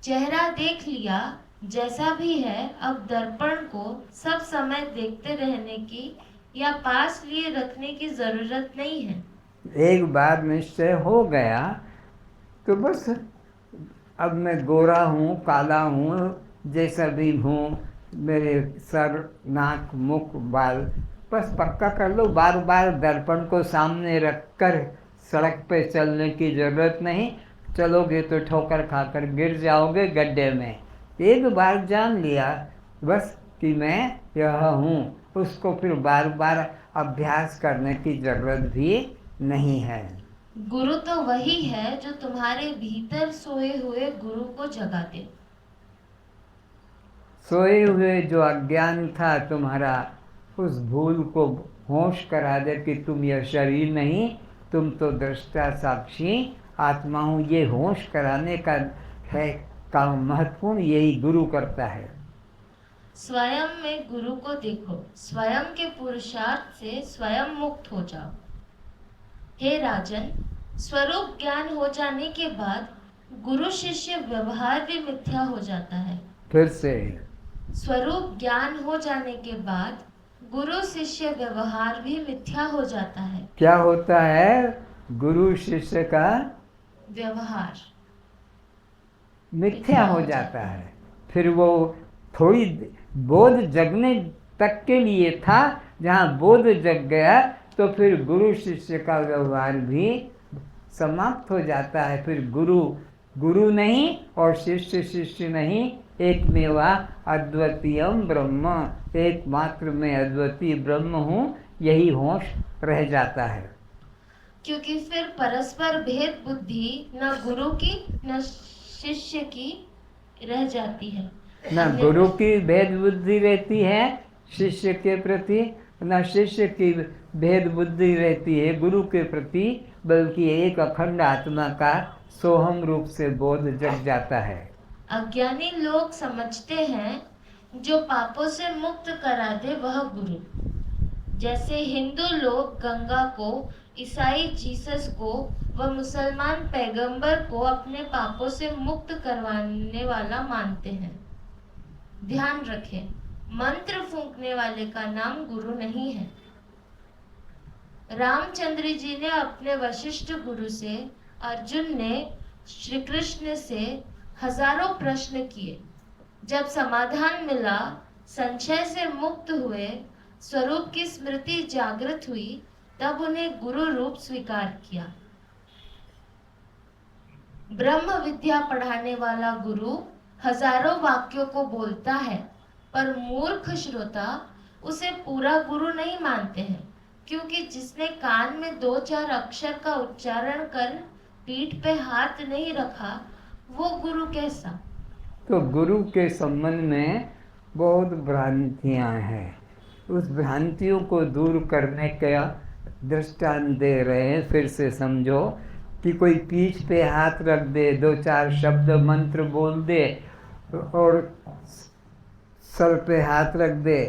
B: चेहरा देख लिया जैसा भी है, अब दर्पण को सब समय देखते रहने की या पास लिए रखने की जरूरत नहीं है।
A: एक बार निश्चय हो गया तो बस अब मैं गोरा हूँ, काला हूँ, जैसा भी हूँ, मेरे सर, नाक, मुख, बाल, बस पक्का कर लो। बार बार दर्पण को सामने रखकर सड़क पे चलने की ज़रूरत नहीं। चलोगे तो ठोकर खाकर गिर जाओगे गड्ढे में। एक बार जान लिया बस कि मैं यह हूँ, उसको फिर बार बार अभ्यास करने की ज़रूरत भी नहीं है।
B: गुरु तो वही है जो तुम्हारे भीतर सोए हुए गुरु को जगा दे।
A: सोए हुए जो अज्ञान था तुम्हारा, उस भूल को होश करा दे कि तुम यह शरीर नहीं, तुम तो दृष्टा साक्षी आत्मा हूँ। ये होश कराने का है काम महत्वपूर्ण, यही गुरु करता है।
B: स्वयं में गुरु को देखो, स्वयं के पुरुषार्थ से स्वयं मुक्त हो जाओ। हे राजन, स्वरूप ज्ञान हो जाने के बाद गुरु शिष्य व्यवहार भी मिथ्या हो जाता है।
A: फिर से
B: स्वरूप ज्ञान हो जाने के बाद गुरु शिष्य व्यवहार भी मिथ्या हो जाता है।
A: क्या होता है? गुरु शिष्य का
B: व्यवहार
A: मिथ्या हो जाता है। फिर वो थोड़ी बोध जगने तक के लिए था, जहाँ बोध जग गया तो फिर गुरु शिष्य का व्यवहार भी समाप्त हो जाता है। फिर गुरु गुरु नहीं और शिष्य शिष्य नहीं, एक मेवा अद्वितीयम ब्रह्म, एकमात्र मैं अद्वितीय ब्रह्म हूँ, यही होश रह जाता है।
B: क्योंकि फिर परस्पर भेद बुद्धि न गुरु की न शिष्य की रह जाती है।
A: न गुरु की भेद बुद्धि रहती है शिष्य के प्रति, न शिष्य की भेद बुद्धि रहती है गुरु के प्रति, बल्कि एक अखंड आत्मा का सोहम रूप से बोध जग जाता है।
B: अज्ञानी लोग समझते हैं जो पापों से मुक्त करा दे वह गुरु। जैसे हिंदू लोग गंगा को, ईसाई जीसस को व मुसलमान पैगंबर को अपने पापों से मुक्त करवाने वाला मानते हैं। ध्यान रखें, मंत्र फूंकने वाले का नाम गुरु नहीं है। रामचंद्र जी ने अपने वशिष्ठ गुरु से, अर्जुन ने श्री कृष्ण से हजारों प्रश्न किए। जब समाधान मिला, संशय से मुक्त हुए, स्वरूप की स्मृति जागृत हुई, तब उन्हें गुरु रूप स्वीकार किया। ब्रह्म विद्या पढ़ाने वाला गुरु हजारों वाक्यों को बोलता है, पर मूर्ख श्रोता उसे पूरा गुरु नहीं मानते हैं, क्योंकि जिसने कान में 2-4 अक्षर का उच्चारण कर पीठ पे हाथ नहीं रखा, वो गुरु कैसा?
A: तो गुरु के संबंध में बहुत भ्रांतियां हैं। उस भ्रांतियों को दूर करने का दृष्टांत दे रहे हैं। फिर से समझो कि कोई पीठ पे हाथ रख दे, 2-4 शब्द मंत्र बोल दे और सर पे हाथ रख दे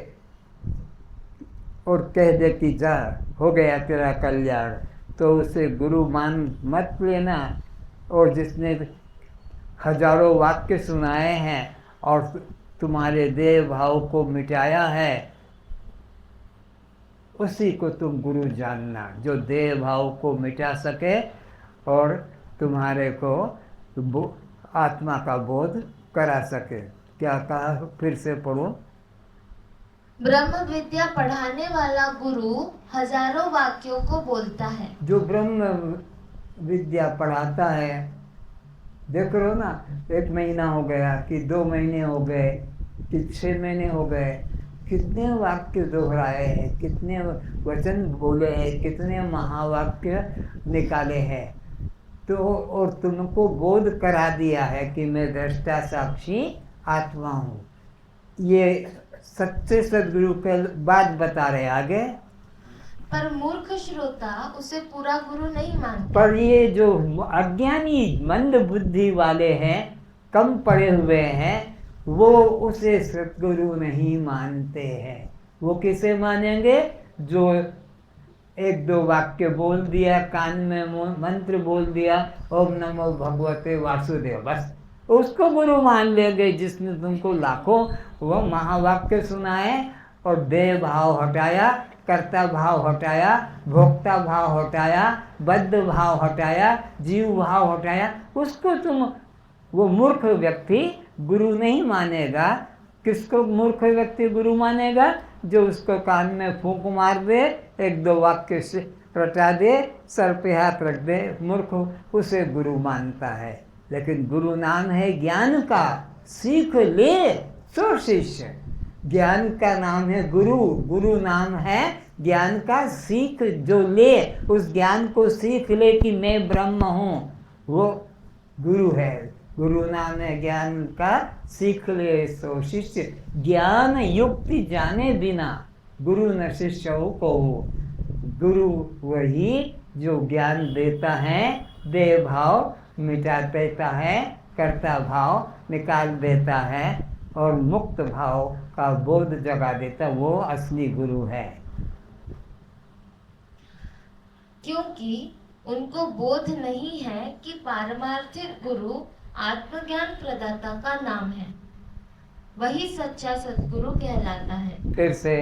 A: और कह दे कि जा, हो गया तेरा कल्याण, तो उसे गुरु मान मत लेना। और जिसने हजारों वाक्य सुनाए हैं और तुम्हारे देह भाव को मिटाया है, उसी को तुम गुरु जानना, जो देह भाव को मिटा सके और तुम्हारे को आत्मा का बोध करा सके। क्या कहा, फिर से पढ़ो।
B: ब्रह्म विद्या पढ़ाने वाला गुरु हजारों वाक्यों को बोलता है। जो
A: ब्रह्म विद्या पढ़ाता है, देख रहे हो ना, 1 महीना हो गया कि 2 महीने हो गए कि 6 महीने हो गए, कितने वाक्य दोहराए हैं, कितने वचन बोले हैं, कितने महावाक्य निकाले हैं। तो और तुमको बोध करा दिया है कि मैं दृष्टा साक्षी आत्मा हूँ। ये सच्चे सदगुरु के बात बता रहे आगे।
B: पर मूर्ख श्रोता उसे पूरा गुरु नहीं मानता।
A: पर ये जो अज्ञानी मंद बुद्धि वाले हैं, कम पढ़े हुए हैं, वो उसे सदगुरु नहीं मानते हैं। वो किसे मानेंगे? जो 1-2 वाक्य बोल दिया, कान में मंत्र बोल दिया, ओम नमो भगवते वासुदेव, बस उसको गुरु मान लेंगे। जिसने तुमको लाखों वो महावाक्य सुनाए और देह भाव हटाया, कर्ता भाव हटाया, भोक्ता भाव हटाया, बद्ध भाव हटाया, जीव भाव हटाया, उसको तुम, वो मूर्ख व्यक्ति गुरु नहीं मानेगा। किसको मूर्ख व्यक्ति गुरु मानेगा? जो उसको कान में फूंक मार दे, 1-2 वाक्य से रटा दे, सर पे हाथ रख दे, मूर्ख उसे गुरु मानता है। लेकिन गुरु नाम है ज्ञान का, सीख ले सो शिष्य। ज्ञान का नाम है गुरु, गुरु नाम है ज्ञान का, सीख जो ले, उस ज्ञान को सीख ले कि मैं ब्रह्म हूँ, वो गुरु है। गुरु नाम है ज्ञान का, सीख ले सो शिष्य। ज्ञान युक्ति जाने बिना गुरु न शिष्य को। गुरु वही जो ज्ञान देता है, देह भाव मिटा देता है, कर्ता भाव निकाल देता है और मुक्त भाव का बोध जगा देता, वो असली गुरु है।
B: क्योंकि उनको बोध नहीं है कि पारमार्थिक गुरु आत्मज्ञान प्रदाता का नाम है, वही सच्चा सद्गुरु कहलाता है।
A: फिर से,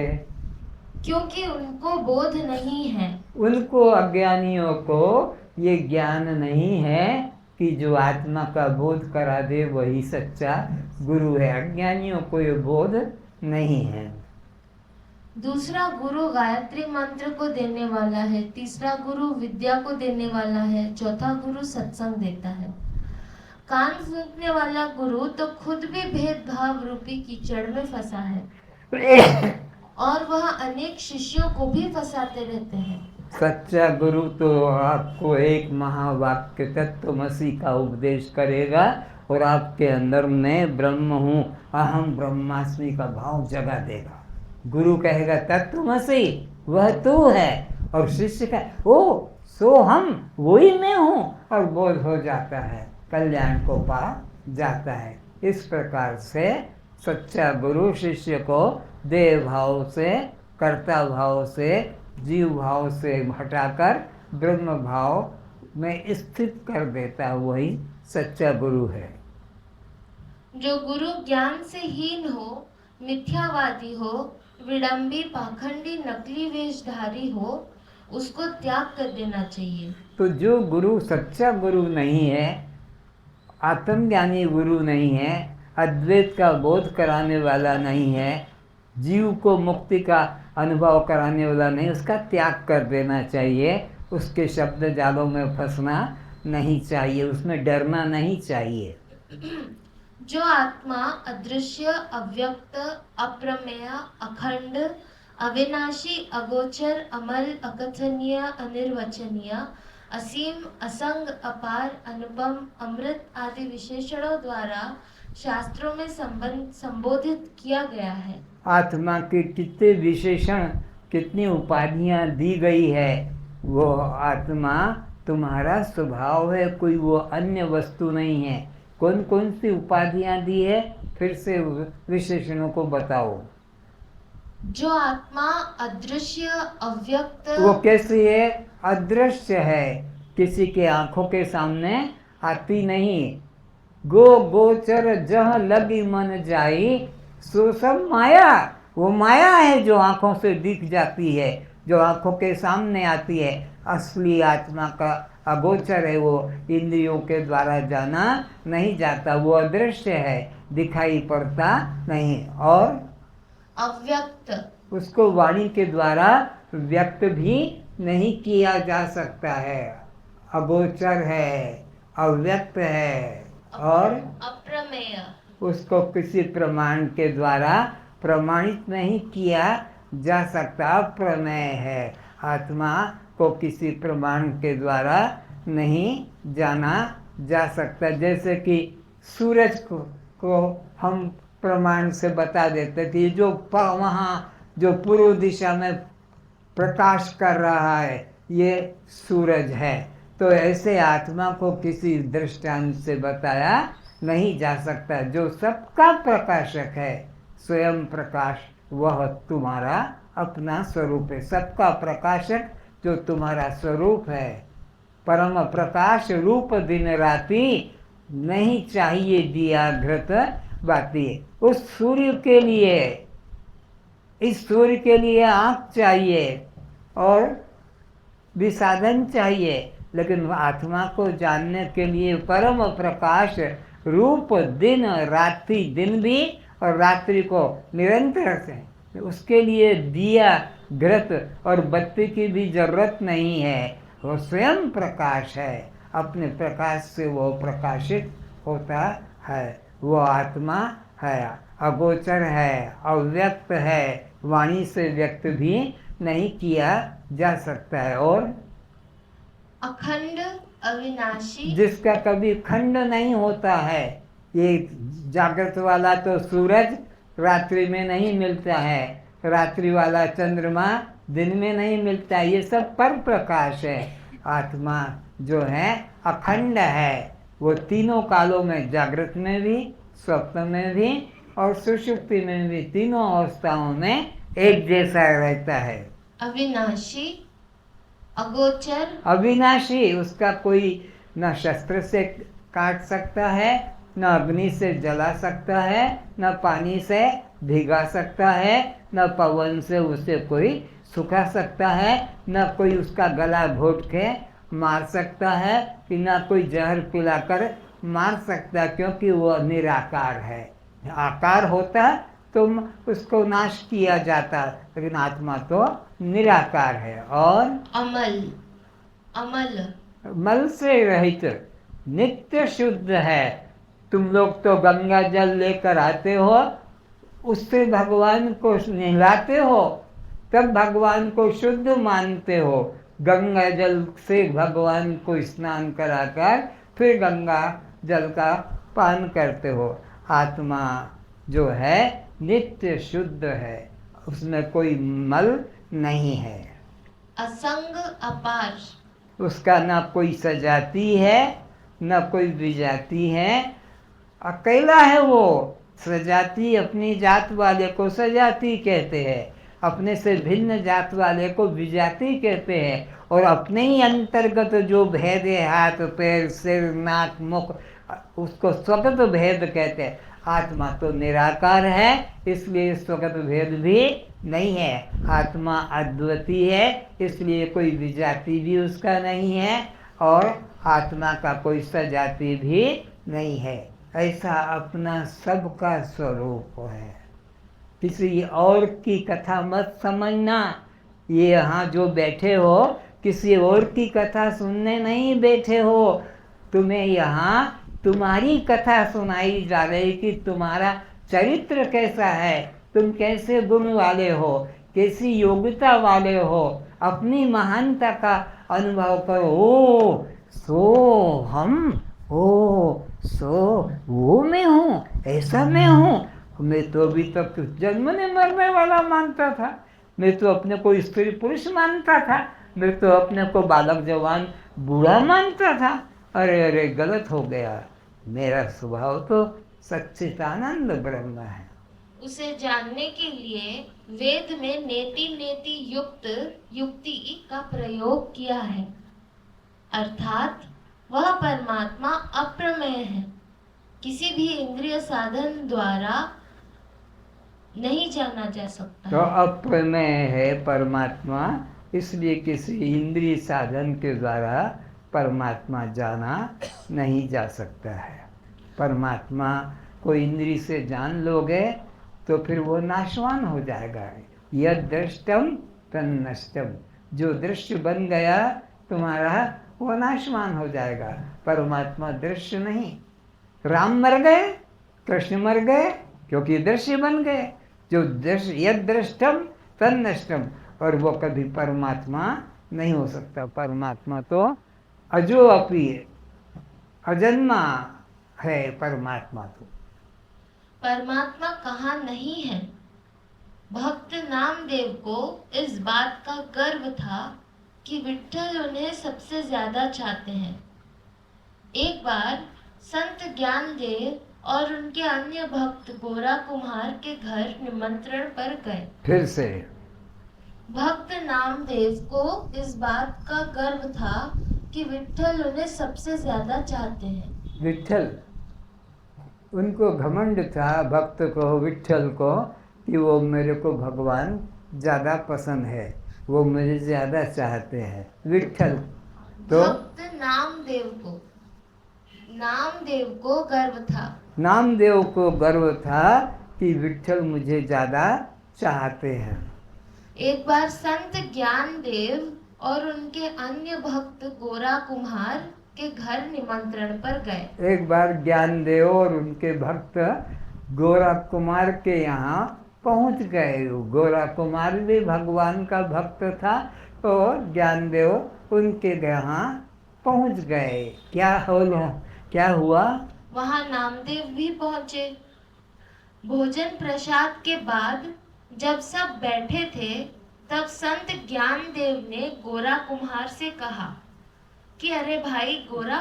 B: क्योंकि उनको बोध नहीं है,
A: उनको अज्ञानियों को ये ज्ञान नहीं है कि जो आत्मा का बोध करा दे वही सच्चा गुरु है। अज्ञानियों को ये बोध नहीं है।
B: दूसरा गुरु गायत्री मंत्र को देने वाला है, तीसरा गुरु विद्या को देने वाला है, चौथा गुरु सत्संग देता है। कान फूंकने वाला गुरु तो खुद भी भेदभाव रूपी कीचड़ में फंसा है और वह अनेक शिष्यों को भी फंसाते रहते हैं।
A: सच्चा गुरु तो आपको एक महावाक्य तत्वमसि का उपदेश करेगा और आपके अंदर मैं ब्रह्म हूँ, अहम ब्रह्मास्मि का भाव जगा देगा। गुरु कहेगा तत्वमसि, वह तू है, और शिष्य का ओ सो हम, वही मैं हूँ, और बोध हो जाता है, कल्याण को पा जाता है। इस प्रकार से सच्चा गुरु शिष्य को देह भाव से, कर्ता भाव से, जीव भाव से हटाकर ब्रह्म भाव में स्थित कर देता है, वही सच्चा गुरु है।
B: जो गुरु ज्ञान से हीन हो, मिथ्यावादी हो, विडंबी, पाखंडी, नकली वेशधारी हो, उसको त्याग कर देना चाहिए।
A: तो जो गुरु सच्चा गुरु नहीं है, आत्मज्ञानी गुरु नहीं है, अद्वैत का बोध कराने वाला नहीं है, जीव को मुक्ति का अनुभव कराने वाला नहीं, उसका त्याग कर देना चाहिए। उसके शब्द जालों में फंसना नहीं चाहिए, उसमें डरना नहीं चाहिए।
B: जो आत्मा अदृश्य, अव्यक्त, अप्रमेय, अखंड, अविनाशी, अगोचर, अमल, अकथनीय, अनिर्वचनीय, असीम, असंग, अपार, अनुपम, अमृत आदि विशेषणों द्वारा शास्त्रों में संबोधित किया गया है।
A: आत्मा के कितने विशेषण, कितनी उपाधियां दी गई है, वो आत्मा तुम्हारा स्वभाव है, कोई वो अन्य वस्तु नहीं है। कौन कौन सी उपाधियां दी है, फिर से विशेषणों को बताओ।
B: जो आत्मा अदृश्य अव्यक्त
A: वो कैसी है? अदृश्य है, किसी के आंखों के सामने आती नहीं। गो गोचर जह लगी मन जाई, सो सब माया। वो माया है जो आंखों से दिख जाती है, जो आंखों के सामने आती है। असली आत्मा का अगोचर है, वो इंद्रियों के द्वारा जाना नहीं जाता, वो अदृश्य है, दिखाई पड़ता नहीं। और
B: अव्यक्त
A: उसको वाणी के द्वारा व्यक्त भी नहीं किया जा सकता है। अगोचर है, अव्यक्त है, और
B: अप्रमेय
A: उसको किसी प्रमाण के द्वारा प्रमाणित नहीं किया जा सकता। अप्रमेय है, आत्मा को किसी प्रमाण के द्वारा नहीं जाना जा सकता। जैसे कि सूरज को हम प्रमाण से बता देते थे, जो वहाँ जो पूर्व दिशा में प्रकाश कर रहा है, ये सूरज है। तो ऐसे आत्मा को किसी दृष्टांत से बताया नहीं जा सकता। जो सबका प्रकाशक है, स्वयं प्रकाश, वह तुम्हारा अपना स्वरूप है। सबका प्रकाशक जो तुम्हारा स्वरूप है, परम प्रकाश रूप दिन राति, नहीं चाहिए दिया घृत बाती। उस सूर्य के लिए, इस सूर्य के लिए आँख चाहिए और भी साधन चाहिए, लेकिन आत्मा को जानने के लिए परम प्रकाश रूप दिन रात्रि, दिन भी और रात्रि को निरंतर से, उसके लिए दिया घृत और बत्ती की भी जरूरत नहीं है। वो स्वयं प्रकाश है, अपने प्रकाश से वो प्रकाशित होता है। वो आत्मा है, अगोचर है, अव्यक्त है, वाणी से व्यक्त भी नहीं किया जा सकता है। और
B: अखंड अविनाशी
A: जिसका कभी खंड नहीं होता है। ये जागृत वाला तो सूरज रात्रि में नहीं मिलता है, रात्रि वाला चंद्रमा दिन में नहीं मिलता है, ये सब पर प्रकाश है। आत्मा जो है अखंड है, वो तीनों कालों में, जागृत में भी, स्वप्न में भी और सुषुप्ति में भी, तीनों अवस्थाओं में एक जैसा रहता है।
B: अविनाशी अगोचर
A: अविनाशी, उसका कोई न शस्त्र से काट सकता है, न अग्नि से जला सकता है, न पानी से भिगा सकता है, न पवन से उसे कोई सुखा सकता है, न कोई उसका गला घोट के मार सकता है, कि न कोई जहर पिलाकर मार सकता, क्योंकि वो निराकार है। आकार होता तो उसको नाश किया जाता, लेकिन आत्मा तो निराकार है। और
B: अमल अमल
A: मल से रहित, नित्य शुद्ध है। तुम लोग तो गंगा जल लेकर आते हो, उससे भगवान को नहलाते हो, तब भगवान को शुद्ध मानते हो। गंगा जल से भगवान को स्नान कराकर फिर गंगा जल का पान करते हो। आत्मा जो है नित्य शुद्ध है, उसमें कोई मल नहीं है।
B: असंग अपार,
A: उसका ना कोई सजाती है न कोई विजाती है, अकेला है वो। सजाती अपनी जात वाले को सजाती कहते हैं, अपने से भिन्न जात वाले को विजाती कहते हैं, और अपने ही अंतर्गत जो भेद है, हाथ पैर सिर नाक मुख, उसको स्वगत भेद कहते हैं। आत्मा तो निराकार है, इसलिए स्वगत भेद भी नहीं है। आत्मा अद्वितीय है, इसलिए कोई विजाति भी उसका नहीं है, और आत्मा का कोई सजाति भी नहीं है। ऐसा अपना सबका स्वरूप है। किसी और की कथा मत समझना। ये यहाँ जो बैठे हो, किसी और की कथा सुनने नहीं बैठे हो। तुम्हें यहाँ तुम्हारी कथा सुनाई जा रही कि तुम्हारा चरित्र कैसा है, तुम कैसे गुण वाले हो, कैसी योग्यता वाले हो। अपनी महानता का अनुभव करो। ओ सो हम, ओ सो वो मैं हूँ, ऐसा मैं हूँ। मैं तो अभी तक जन्मने मरने वाला मानता था, मैं तो अपने को स्त्री पुरुष मानता था, मैं तो अपने को बालक जवान बूढ़ा मानता था। अरे अरे गलत हो गया, मेरा स्वभाव तो सच्चिदानंद ब्रह्म है।
B: उसे जानने के लिए वेद में नेति नेति युक्त युक्ति का प्रयोग किया है, अर्थात वह परमात्मा अप्रमेय है, किसी भी इंद्रिय साधन द्वारा नहीं जाना जा सकता
A: तो
B: है।
A: अप्रमेय है परमात्मा, इसलिए किसी इंद्रिय साधन के द्वारा परमात्मा जाना नहीं जा सकता है। परमात्मा को इंद्रिय से जान लोगे तो फिर वो नाशवान हो जाएगा। यद दृष्टम तन्नष्टम, जो दृश्य बन गया तुम्हारा वो नाशवान हो जाएगा। परमात्मा दृश्य नहीं। राम मर गए, कृष्ण मर गए, क्योंकि दृश्य बन गए। जो दृश्य यद दृष्टम तन्नष्टम, और वो कभी परमात्मा नहीं हो सकता। परमात्मा तो अजो अपी अजन्मा है परमात्मा तो।
B: परमात्मा कहाँ नहीं है। भक्त नामदेव को इस बात का गर्व था कि विट्ठल उन्हें सबसे ज्यादा चाहते हैं। एक बार संत ज्ञानदेव और उनके अन्य भक्त गोरा कुम्हार के घर निमंत्रण पर गए।
A: फिर से
B: भक्त नामदेव को इस बात का गर्व था कि विट्ठल उन्हें सबसे ज्यादा चाहते हैं।
A: विट्ठल, उनको घमंड था भक्त को, विट्ठल को, कि वो मेरे को भगवान ज़्यादा पसंद है, वो मुझे ज़्यादा चाहते हैं। विट्ठल तो
B: भक्त नामदेव को गर्व था।
A: नामदेव को गर्व था कि विट्ठल मुझे ज़्यादा चाहते हैं।
B: एक बार संत ज्ञानदेव और उनके अन्य भक्त गोरा कुम्हार के घर निमंत्रण पर गए।
A: एक बार ज्ञानदेव और उनके भक्त गोरा कुमार के यहाँ पहुँच गए। गोरा कुमार भी भगवान का भक्त था, तो ज्ञानदेव उनके यहाँ पहुँच गए। क्या हुआ?
B: वहाँ नामदेव भी पहुँचे। भोजन प्रसाद के बाद जब सब बैठे थे, तब संत ज्ञानदेव ने गोरा कुम्हार से कहा कि अरे भाई गोरा,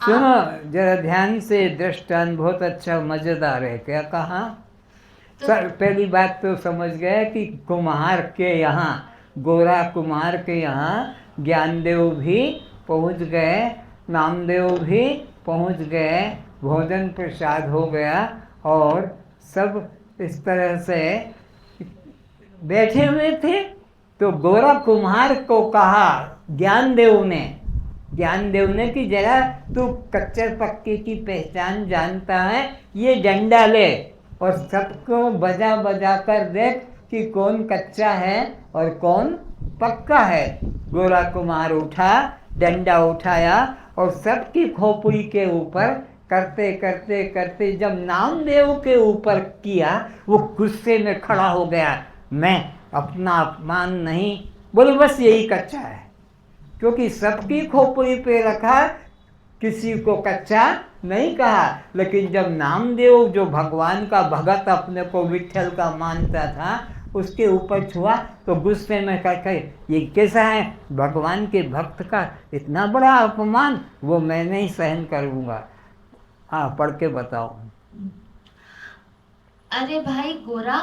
A: सुनो जरा ध्यान से, दृष्टांत बहुत अच्छा मजेदार है। क्या कहा? सर पहली बात तो समझ गए कि कुम्हार के यहाँ, गोरा कुम्हार के यहाँ ज्ञानदेव भी पहुँच गए, नामदेव भी पहुँच गए, भोजन प्रसाद हो गया और सब इस तरह से बैठे हुए थे। तो गोरा कुम्हार को कहा ज्ञानदेव ने कि जरा तू कच्चर पक्के की पहचान जानता है, ये डंडा ले और सबको बजा बजा कर देख कि कौन कच्चा है और कौन पक्का है। गोरा कुम्हार उठा, डंडा उठाया और सबकी खोपड़ी के ऊपर करते करते करते जब नामदेव के ऊपर किया, वो गुस्से में खड़ा हो गया। मैं अपना अपमान नहीं, बोले बस यही कच्चा है, क्योंकि सबकी खोपड़ी पे रखा, किसी को कच्चा नहीं कहा। लेकिन जब नामदेव जो भगवान का भगत अपने को विट्ठल का मानता था, उसके ऊपर छुआ तो गुस्से में कहे ये कैसा है, भगवान के भक्त का इतना बड़ा अपमान, वो मैं नहीं सहन करूँगा। हाँ, पढ़ के बताओ।
B: अरे भाई गोरा,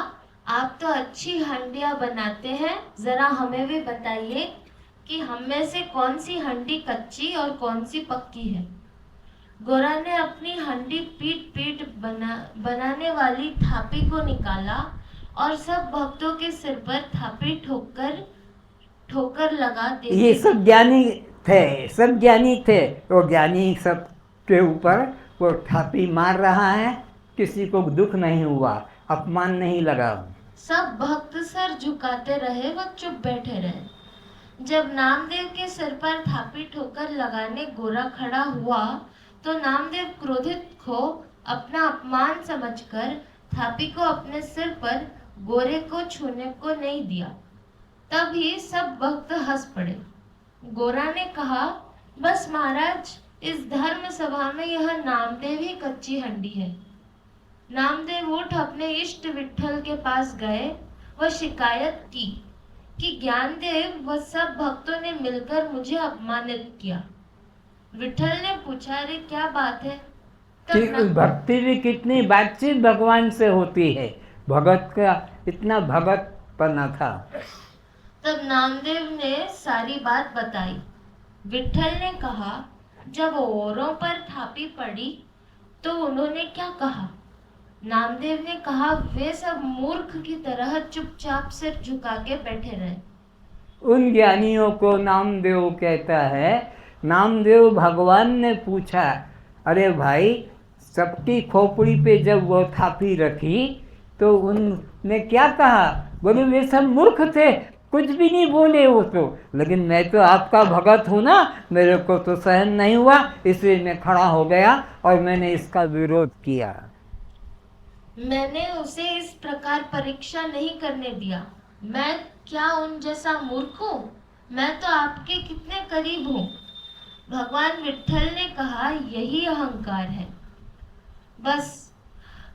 B: आप तो अच्छी हंडिया बनाते हैं, जरा हमें भी बताइए कि हम में से कौन सी हंडी कच्ची और कौन सी पक्की है। गोरा ने अपनी हंडी पीट पीट बनाने वाली थापी को निकाला और सब भक्तों के सिर पर थापी ठोकर लगा देते।
A: ये सब ज्ञानी थे, वो ज्ञानी सब के ऊपर वो थापी मार रहा है, किसी को दुख नहीं हुआ, अपमान नहीं लगा।
B: सब भक्त सर झुकाते रहे व चुप बैठे रहे। जब नामदेव के सिर पर थापी ठोकर लगाने गोरा खड़ा हुआ, तो नामदेव क्रोधित हो अपना अपमान समझकर थापी को अपने सिर पर गोरे को छूने को नहीं दिया। तभी सब भक्त हंस पड़े। गोरा ने कहा, बस महाराज, इस धर्म सभा में यह नामदेव ही कच्ची हंडी है। नामदेव उठ अपने इष्ट विट्ठल के पास गए व शिकायत की कि ज्ञानदेव व सब भक्तों ने मिलकर मुझे अपमानित किया। विट्ठल ने पूछा, अरे क्या बात है?
A: कि
B: तब ना,
A: भक्ति भी कितनी बातचीत भगवान से होती है। भगत का इतना भगतपना था।
B: तब नामदेव ने सारी बात बताई। विट्ठल ने कहा, जब औरों पर थापी पड़ी तो उन्होंने क्या कहा? नामदेव ने कहा, वे सब मूर्ख की तरह चुपचाप सिर झुका के बैठे रहे।
A: उन ज्ञानियों को नामदेव कहता है। नामदेव भगवान ने पूछा, अरे भाई, सबकी खोपड़ी पे जब वो थापी रखी तो उनने क्या कहा? बोले वे सब मूर्ख थे, कुछ भी नहीं बोले वो तो। लेकिन मैं तो आपका भगत हूँ ना, मेरे को तो सहन नहीं हुआ, इसलिए मैं खड़ा हो गया और मैंने इसका विरोध किया।
B: मैंने उसे इस प्रकार परीक्षा नहीं करने दिया। मैं क्या उन जैसा मूर्ख हूँ? मैं तो आपके कितने करीब हूँ। भगवान विट्ठल ने कहा, यही अहंकार है। बस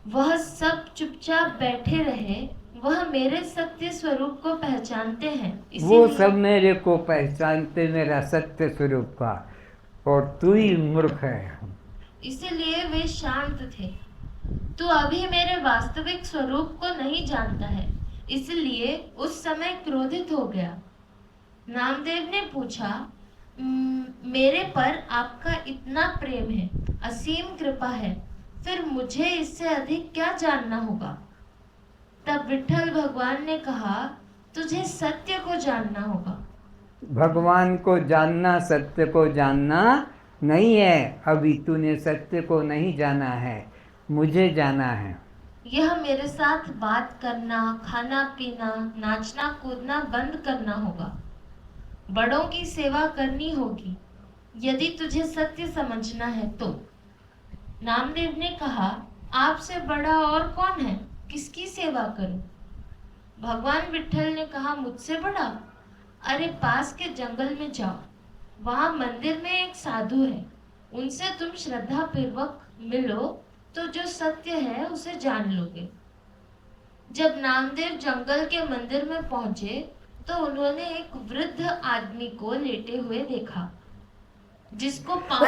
B: वह सब चुपचाप बैठे रहे। वह मेरे सत्य स्वरूप को पहचानते हैं,
A: वो
B: इसीलिए
A: सब मेरे को पहचानते, मेरा सत्य स्वरूप का, और तू ही मूर्ख है।
B: इसीलिए वे शांत थे। तू अभी मेरे वास्तविक स्वरूप को नहीं जानता है, इसलिए उस समय क्रोधित हो गया। नामदेव ने पूछा, मेरे पर आपका इतना प्रेम है, असीम कृपा है, फिर मुझे इससे अधिक क्या जानना होगा? तब विट्ठल भगवान ने कहा, तुझे सत्य को जानना होगा।
A: भगवान को जानना सत्य को जानना नहीं है। अभी तूने सत्य को नहीं जाना है, मुझे जाना है।
B: यह मेरे साथ बात करना, खाना पीना, नाचना कूदना बंद करना होगा। बड़ों की सेवा करनी होगी, यदि तुझे सत्य समझना है तो। नामदेव ने कहा, आपसे बड़ा और कौन है? किसकी सेवा करूं? भगवान विट्ठल ने कहा, मुझसे बड़ा? अरे पास के जंगल में जाओ, वहां मंदिर में एक साधु है, उनसे तुम श्रद्धा पूर्वक मिलो तो जो सत्य है उसे जान लोगे। जब नामदेव जंगल के मंदिर में पहुंचे तो उन्होंने एक वृद्ध आदमी को लेटे हुए देखा, जिसको पांव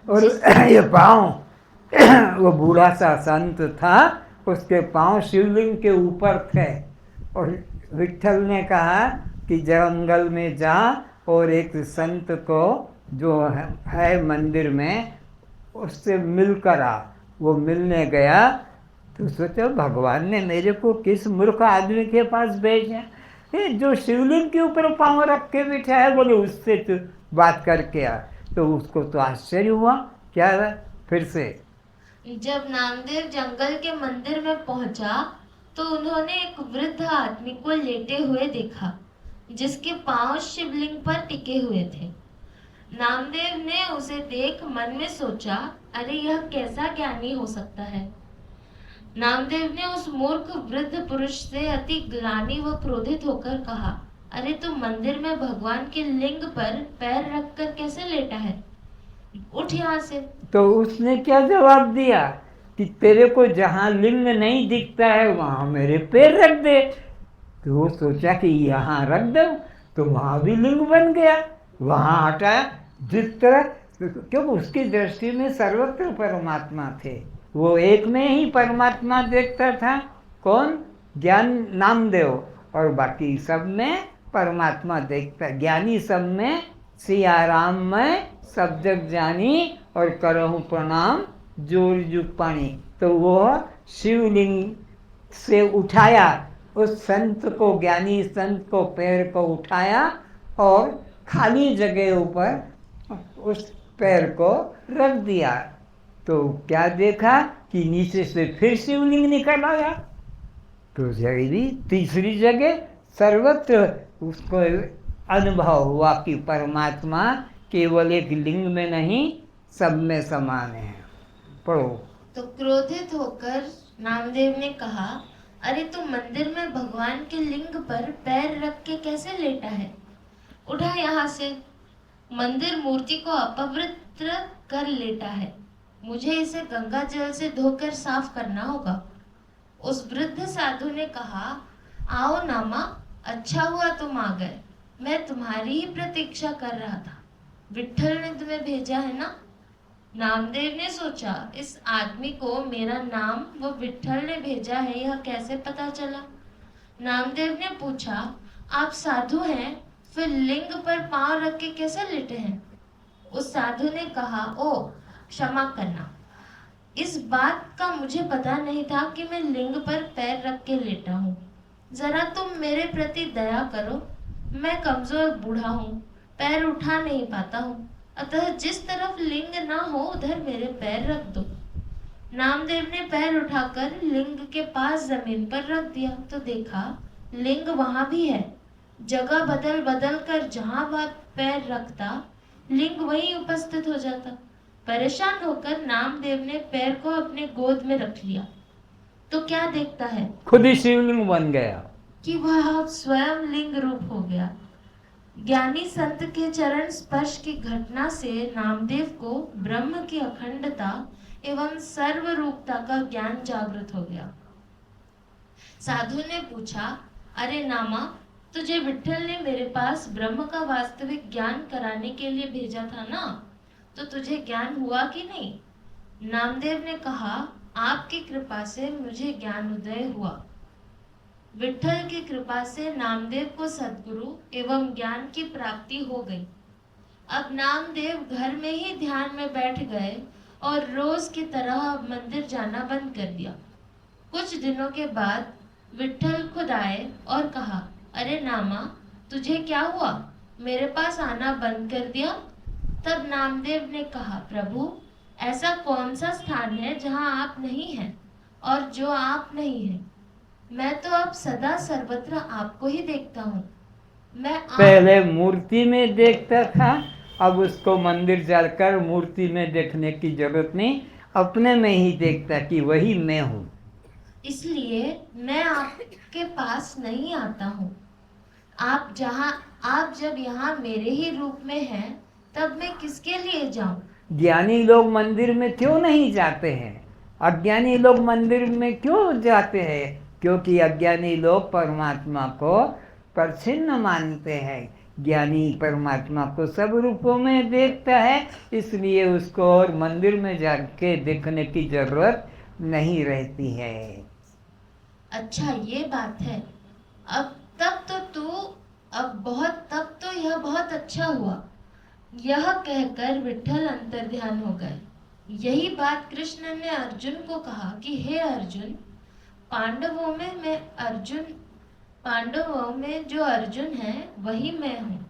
A: और ये पाँव वो बूढ़ा सा संत था, उसके पांव शिवलिंग के ऊपर थे। और विट्ठल ने कहा कि जंगल में जा और एक संत को जो है मंदिर में, उससे मिलकर आ। वो मिलने गया तो सोचो भगवान ने मेरे को किस मूर्ख आदमी के पास भेजा, ये जो शिवलिंग के ऊपर पाँव रख के बैठा है, बोले उससे तो बात करके आ। तो उसको तो आश्चर्य हुआ, क्या है? फिर से
B: जब नामदेव जंगल के मंदिर में पहुंचा तो उन्होंने एक वृद्ध आदमी को लेटे हुए देखा, जिसके पांव शिवलिंग पर टिके हुए थे। नामदेव ने उसे देख मन में सोचा, अरे यह कैसा ज्ञानी हो सकता है? नामदेव ने उस मूर्ख वृद्ध पुरुष से अति ग्लानि व क्रोधित होकर कहा, अरे तू मंदिर में भगवान के लिंग पर पैर रखकर कैसे लेटा है? उठ यहाँ से।
A: तो उसने क्या जवाब दिया कि तेरे को जहाँ लिंग नहीं दिखता है वहाँ मेरे पैर रख दे। तो वो सोचा कि यहाँ रख दो, तो वहाँ भी लिंग बन गया, वहाँ हटाया। जिस तरह, क्यों उसकी दृष्टि में सर्वत्र परमात्मा थे, वो एक में ही परमात्मा देखता था। कौन? ज्ञान नामदेव। और बाकी सब में परमात्मा देखता। ज्ञानी सब में सिया राम में सब जग जानी, और करहूँ प्रणाम जोर जुग पानी। तो वो शिवलिंग से उठाया उस संत को, ज्ञानी संत को, पैर को उठाया और खाली जगह ऊपर उस पैर को रख दिया। तो क्या देखा कि नीचे से फिर शिवलिंग निकल आया। तो जगह तीसरी जगह सर्वत्र उसको अनुभव हुआ कि परमात्मा केवल एक लिंग में नहीं, सब में समान है। पढ़ो।
B: तो क्रोधित होकर नामदेव ने कहा, अरे तू मंदिर में भगवान के लिंग पर पैर रख के कैसे लेटा है? उठा यहाँ से। मंदिर मूर्ति को अपवित्र कर लेटा है, मुझे इसे गंगा जल से धोकर साफ करना होगा। उस वृद्ध साधु ने कहा, आओ नामा, अच्छा हुआ तुम आ गए, मैं तुम्हारी ही प्रतीक्षा कर रहा था। विट्ठल ने तुम्हें भेजा है ना? नामदेव ने सोचा, इस आदमी को मेरा नाम वो विट्ठल ने भेजा है, यह कैसे पता चला। नामदेव ने पूछा, आप साधु हैं, फिर लिंग पर पांव रख के कैसे लेटे हैं। उस साधु ने कहा, ओ क्षमा करना, इस बात का मुझे पता नहीं था कि मैं लिंग पर पैर रख के लेटा हूँ। जरा तुम मेरे प्रति दया करो, मैं कमजोर बूढ़ा हूँ, पैर उठा नहीं पाता हूँ, अतः जिस तरफ लिंग ना हो उधर मेरे पैर रख दो। नामदेव ने पैर उठाकर लिंग के पास जमीन पर रख दिया तो देखा लिंग वहां भी है। जगह बदल बदल कर जहां वह पैर रखता, लिंग वहीं उपस्थित हो जाता। परेशान होकर नामदेव ने पैर को अपने गोद में रख लिया तो क्या देखता है
A: खुद ही शिवलिंग बन गया।
B: कि वह अब स्वयं लिंग रूप हो गया। ज्ञानी संत के चरण स्पर्श की घटना से नामदेव को ब्रह्म की अखंडता एवं सर्वरूपता का ज्ञान जागृत हो गया। साधु ने पूछा, अरे नामा, तुझे विट्ठल ने मेरे पास ब्रह्म का वास्तविक ज्ञान कराने के लिए भेजा था ना, तो तुझे ज्ञान हुआ कि नहीं। नामदेव ने कहा, आपकी कृपा से मुझे ज्ञान उदय हुआ। विट्ठल की कृपा से नामदेव को सद्गुरु एवं ज्ञान की प्राप्ति हो गई। अब नामदेव घर में ही ध्यान में बैठ गए और रोज की तरह अब मंदिर जाना बंद कर दिया। कुछ दिनों के बाद विट्ठल खुद आए और कहा, अरे नामा, तुझे क्या हुआ, मेरे पास आना बंद कर दिया। तब नामदेव ने कहा, प्रभु, ऐसा कौन सा स्थान है जहाँ आप नहीं हैं और जो आप नहीं हैं। मैं तो अब सदा सर्वत्र आपको ही देखता हूँ।
A: पहले मूर्ति में देखता था, अब उसको मंदिर जाकर मूर्ति में देखने की जरूरत नहीं, अपने में ही देखता कि वही मैं हूँ।
B: इसलिए मैं आपके पास नहीं आता हूँ। आप जब यहाँ मेरे ही रूप में हैं, तब मैं किसके लिए जाऊँ।
A: ज्ञानी लोग मंदिर में क्यों नहीं जाते हैं, अज्ञानी लोग मंदिर में क्यों जाते हैं? क्योंकि अज्ञानी लोग परमात्मा को प्रच्छिन्न मानते हैं, ज्ञानी परमात्मा को सब रूपों में देखता है, इसलिए उसको और मंदिर में जाके देखने की जरूरत नहीं रहती है।
B: अच्छा, ये बात है। तब तो यह बहुत अच्छा हुआ। यह कहकर विट्ठल अंतर्ध्यान हो गए। यही बात कृष्ण ने अर्जुन को कहा कि हे अर्जुन, पांडवों में जो अर्जुन है वही मैं हूँ।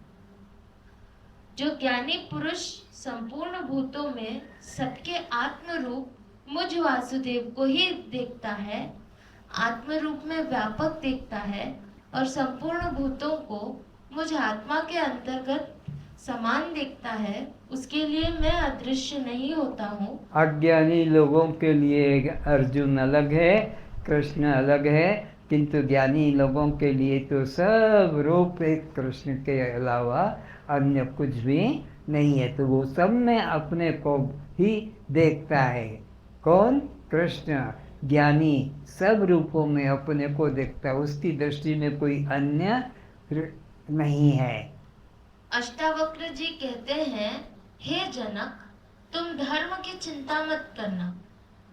B: जो ज्ञानी पुरुष संपूर्ण भूतों में सबके आत्म रूप मुझ वासुदेव को ही देखता है, आत्म रूप में व्यापक देखता है और संपूर्ण भूतों को मुझ आत्मा के अंतर्गत समान देखता है, उसके लिए मैं अदृश्य नहीं होता हूँ।
A: अज्ञानी लोगों के लिए अर्जुन अलग है, कृष्ण अलग है, किंतु ज्ञानी लोगों के लिए तो सब रूप एक कृष्ण के अलावा अन्य कुछ भी नहीं है। तो वो सब में अपने को ही देखता है। कौन? कृष्ण। ज्ञानी सब रूपों में अपने को देखता है, उसकी दृष्टि में कोई अन्य नहीं है।
B: अष्टावक्र जी कहते हैं, हे जनक, तुम धर्म की चिंता मत करना,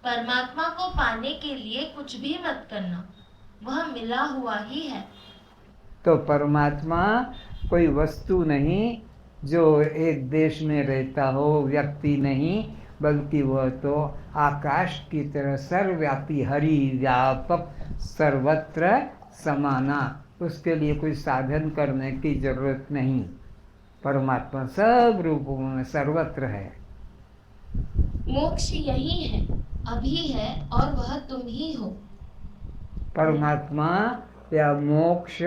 B: परमात्मा को पाने के लिए कुछ भी मत करना, वह मिला हुआ ही है।
A: तो परमात्मा कोई वस्तु नहीं जो एक देश में रहता हो, व्यक्ति नहीं, बल्कि वह तो आकाश की तरह सर्वव्यापी, हरि व्यापक, सर्वत्र समाना। उसके लिए कोई साधन करने की जरूरत नहीं। परमात्मा सब रूपों में सर्वत्र है।
B: मोक्ष यही है, अभी है और वह तुम ही हो।
A: परमात्मा या मोक्ष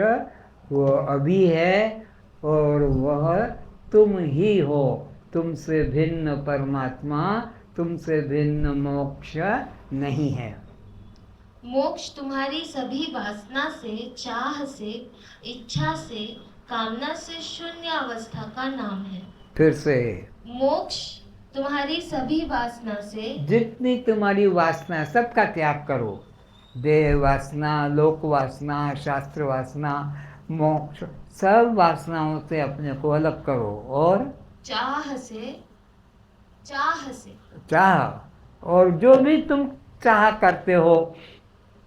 A: वो अभी है और वह तुम ही हो। तुमसे भिन्न परमात्मा, तुमसे भिन्न मोक्ष नहीं है।
B: मोक्ष तुम्हारी सभी वासना से, चाह से, इच्छा से, कामना से शून्य अवस्था का नाम है।
A: फिर से,
B: मोक्ष तुम्हारी सभी वासना से,
A: जितनी तुम्हारी वासना सबका त्याग करो। देह वासना, लोक वासना, शास्त्र वासना, मोक्ष, सब वासनाओं से अपने को अलग करो। और चाह से चाह, और जो भी तुम चाह करते हो,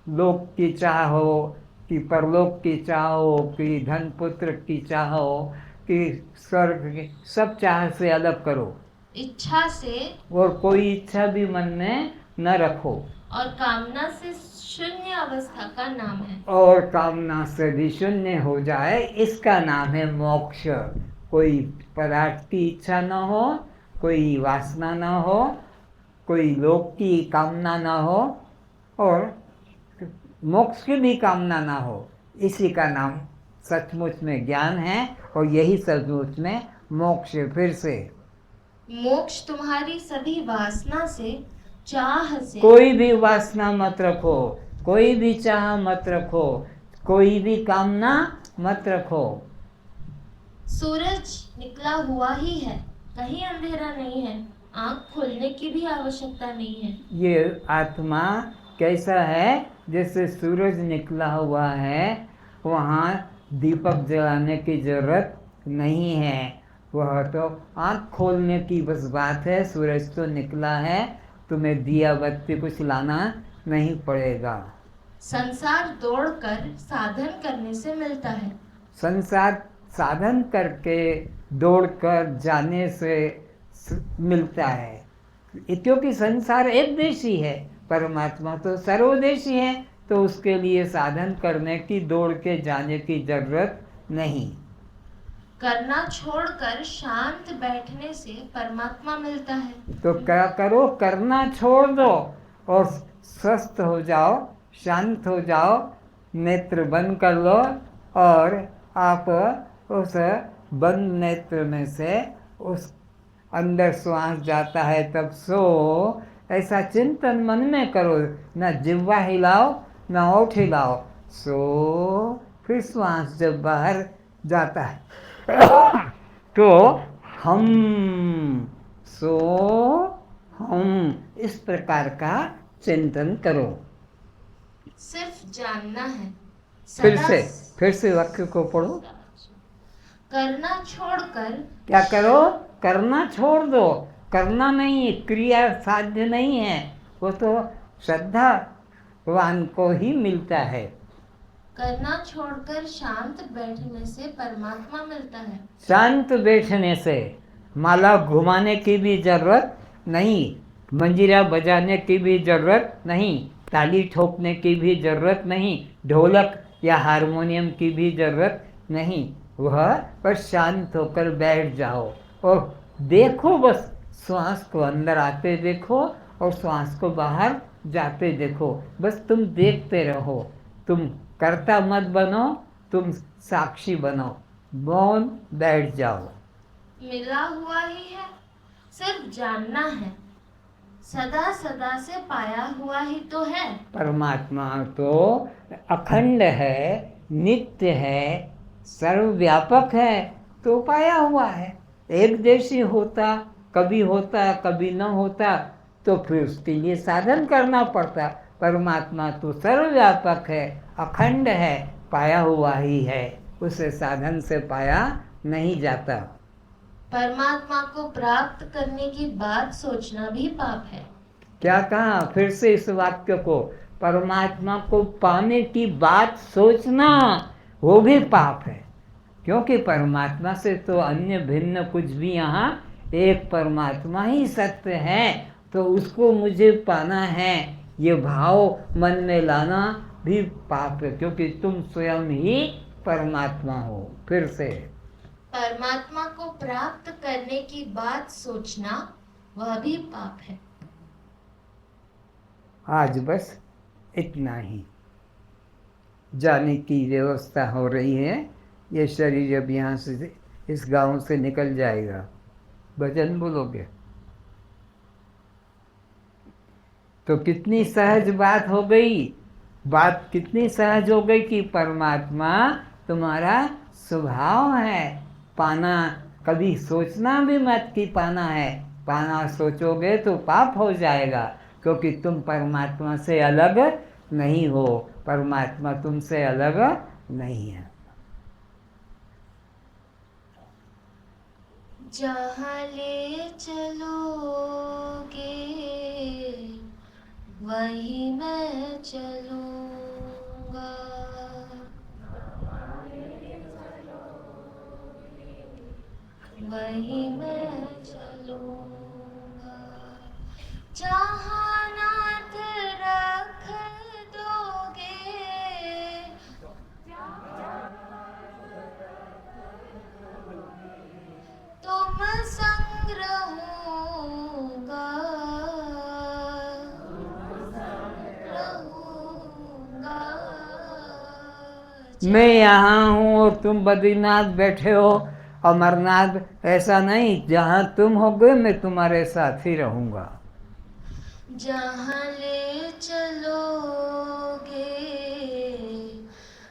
A: लोक की चाह हो कि परलोक की चाह हो कि धन पुत्र की चाह हो कि स्वर्ग की, सब चाह से अलग करो
B: इच्छा से
A: और कोई इच्छा भी मन में न रखो,
B: और कामना से शून्य अवस्था का नाम है।
A: और कामना से भी शून्य हो जाए, इसका नाम है मोक्ष। कोई पदार्थ की इच्छा न हो, कोई वासना न हो, कोई लोक की कामना न हो, और मोक्ष की भी कामना ना हो, इसी का नाम सचमुच में ज्ञान है, और यही सचमुच में मोक्ष है। फिर से,
B: मोक्ष तुम्हारी सभी वासना से, चाह से,
A: कोई भी वासना मत रखो, कोई भी चाह मत रखो, कोई भी कामना मत रखो।
B: सूरज निकला हुआ ही है, कहीं अंधेरा नहीं है, आंख खोलने की भी आवश्यकता नहीं है।
A: ये आत्मा कैसा है? जैसे सूरज निकला हुआ है, वहाँ दीपक जलाने की जरूरत नहीं है, वह तो आँख खोलने की बस बात है। सूरज तो निकला है, तुम्हें दिया बत्ती कुछ लाना नहीं पड़ेगा।
B: संसार दौड़कर साधन करने से मिलता है।
A: संसार साधन करके दौड़कर जाने से मिलता है, क्योंकि संसार एक देशी है, परमात्मा तो सर्वदेशी है, तो उसके लिए साधन करने की, दौड़ के जाने की जरूरत नहीं।
B: करना छोड़कर शांत बैठने से परमात्मा मिलता है।
A: तो क्या करो? करना छोड़ दो और स्वस्थ हो जाओ, शांत हो जाओ, नेत्र बंद कर लो, और आप उस बंद नेत्र में से उस अंदर श्वास जाता है तब सो, ऐसा चिंतन मन में करो, ना जिह्वा हिलाओ ना ओठ हिलाओ, सो। फिर श्वास जब बाहर जाता है तो हम, सो हम, इस प्रकार का चिंतन करो।
B: सिर्फ जानना है।
A: फिर से वाक्य को पढ़ो।
B: करना छोड़कर,
A: क्या करो? करना छोड़ दो। करना नहीं, क्रिया साध्य नहीं है, वो तो श्रद्धावान को ही मिलता है।
B: करना छोड़कर शांत बैठने से परमात्मा मिलता है।
A: शांत बैठने से माला घुमाने की भी जरूरत नहीं, मंजीरा बजाने की भी जरूरत नहीं, ताली ठोकने की भी जरूरत नहीं, ढोलक या हारमोनियम की भी जरूरत नहीं। वह बस शांत होकर बैठ जाओ और देखो, बस श्वास को अंदर आते देखो और श्वास को बाहर जाते देखो। बस तुम देखते रहो, तुम कर्ता मत बनो, तुम साक्षी बनो, मौन बैठ जाओ।
B: मिला हुआ ही है, सिर्फ जानना है। सदा सदा से पाया हुआ ही तो है।
A: परमात्मा तो अखंड है, नित्य है, सर्वव्यापक है, तो पाया हुआ है। एक जैसी होता, कभी न होता, तो फिर उसके लिए साधन करना पड़ता। परमात्मा तो सर्वव्यापक है, अखंड है, पाया हुआ ही है, उसे साधन से पाया नहीं जाता।
B: परमात्मा को प्राप्त करने की बात सोचना भी पाप है।
A: क्या कहा? फिर से इस वाक्य को, परमात्मा को पाने की बात सोचना वो भी पाप है, क्योंकि परमात्मा से तो अन्य भिन्न कुछ भी यहाँ, एक परमात्मा ही सत्य है, तो उसको मुझे पाना है, ये भाव मन में लाना भी पाप है, क्योंकि तुम स्वयं ही परमात्मा हो। फिर से,
B: परमात्मा को प्राप्त करने की बात सोचना वह भी पाप है।
A: आज बस इतना ही। जाने की व्यवस्था हो रही है, ये शरीर अब यहाँ से, इस गांव से निकल जाएगा। भजन बोलोगे तो कितनी सहज बात हो गई, बात कितनी सहज हो गई कि परमात्मा तुम्हारा स्वभाव है, पाना कभी सोचना भी मत कि पाना है, पाना सोचोगे तो पाप हो जाएगा, क्योंकि तुम परमात्मा से अलग नहीं हो, परमात्मा तुमसे अलग नहीं है।
B: जहाँ ले चलोगे वहीं मैं चलूँगा। वहीं मैं चलूँगा, जहाँ नाथ रख दोगे, तुम संग रहूँगा, रहूँगा।
A: मैं यहाँ हूँ और तुम बद्रीनाथ बैठे हो, अमरनाथ, ऐसा नहीं, जहाँ तुम होगे मैं तुम्हारे साथ ही रहूँगा।
B: जहाँ ले चलोगे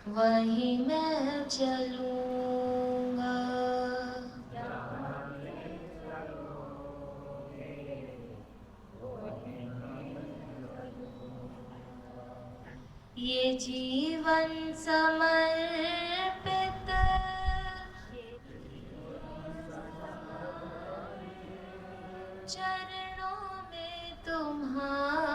B: वहीं मैं चलूँगा। ये जीवन समर्पित चरणों में तुम्हारे,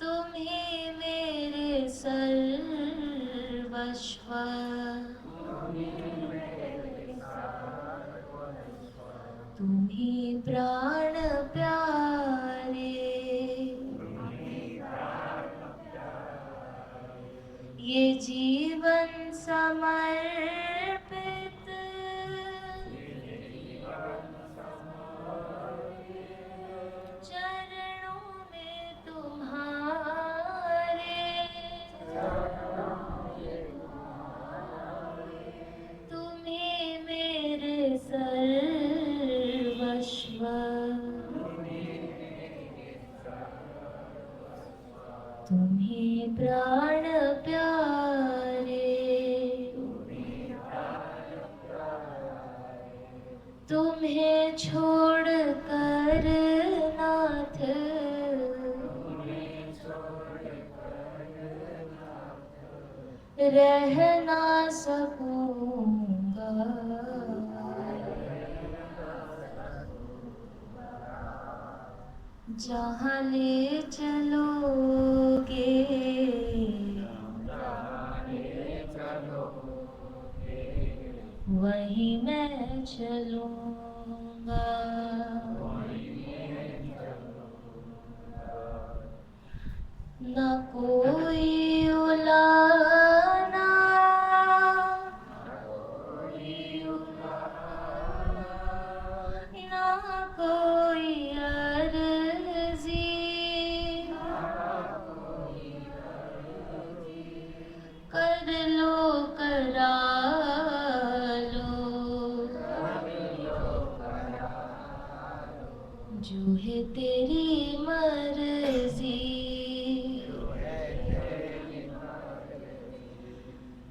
B: तुम ही मेरे सर्वस्व, तुम ही प्राण प्यारे। ये जीवन समर्पित चरणों में तुम्हारे, तुम ही मेरे सर्वस्व, तुम ही प्राण प्यारे। तुम्हें छोड़ कर नाथ रह ना सकूंगा। जहाँ ले चलोगे वहीं मैं चलूँगा। न कोई उलाना, न कोई अर्जी, कर लो करा लो जो है तेरी मर्जी।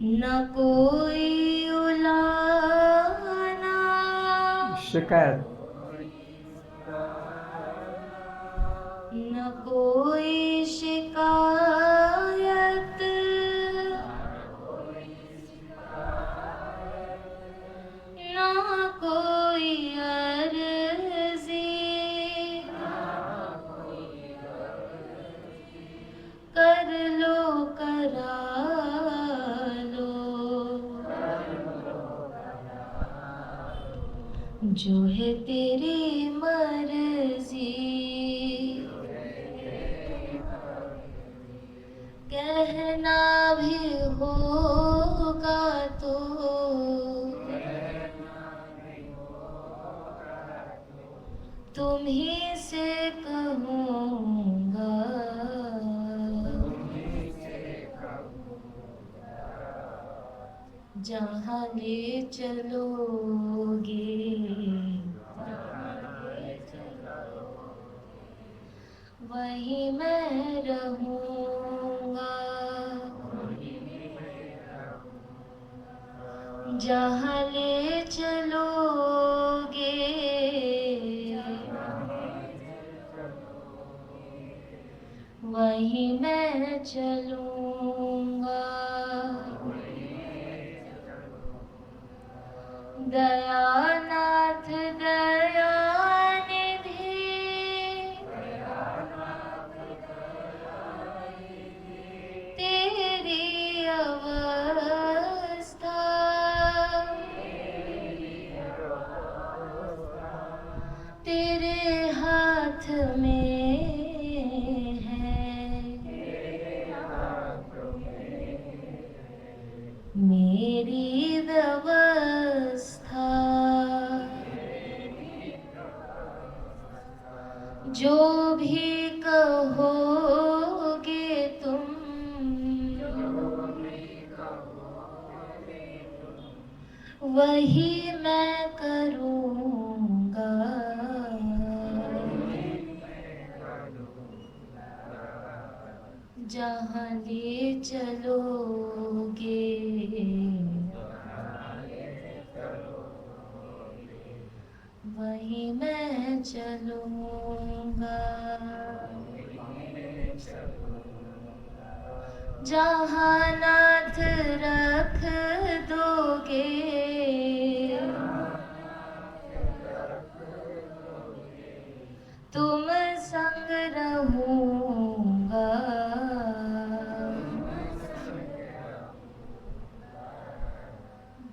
B: न कोई उलाना,
A: शिकायत,
B: न कोई शिकायत, न कोई अर्जी, कर लो करा लो जो है तेरी मर्जी। कहना भी होगा तो तुम ही से कहूँगा। जहाँ ले चलोगे वहीं मैं रहूँगा। जहाँ ले चलोगे वहीं मैं चलूँगा। दयानाथ दयानिधि, तेरी अवस्था तेरे हाथ में है। मेरी व्यवस्था जो भी कहोगे तुम, वही मैं करूँगा। जहाँ ले चलोगे वही मैं चलूँगा। जहाँ नाथ रख दोगे तुम संग रहूँगा।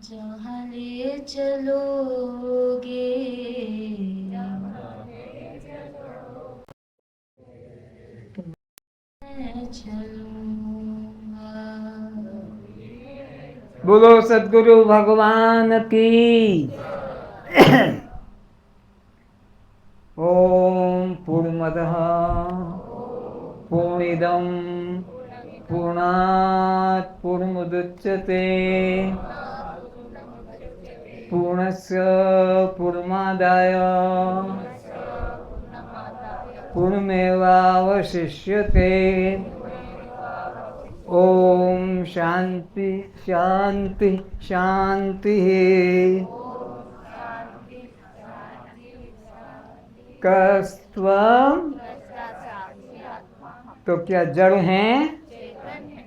B: जहाँ ले चलोगे मैं चलूँगा।
A: बोलो सद्गुरु भगवान की। ओम पूर्णमदः पूर्णमिदं पूर्णात् पूर्णमुदच्यते पूर्णस्य पूर्णमादाय पूर्णमेवावशिष्यते। ओम शांति शांति शांति। कस्त्वं, तो क्या जड़ हैं,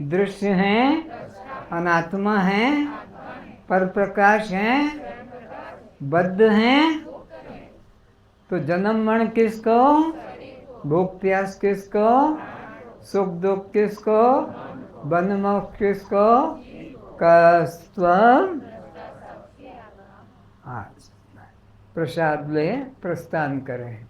A: दृश्य हैं, अनात्मा हैं, पर प्रकाश हैं, बद्ध हैं। तो जन्म मरण किसको, भूख प्यास किसको, सुख दुख किसको, बंध मोक्ष किसको, कस्त्वं। आज प्रसाद ले प्रस्थान करें।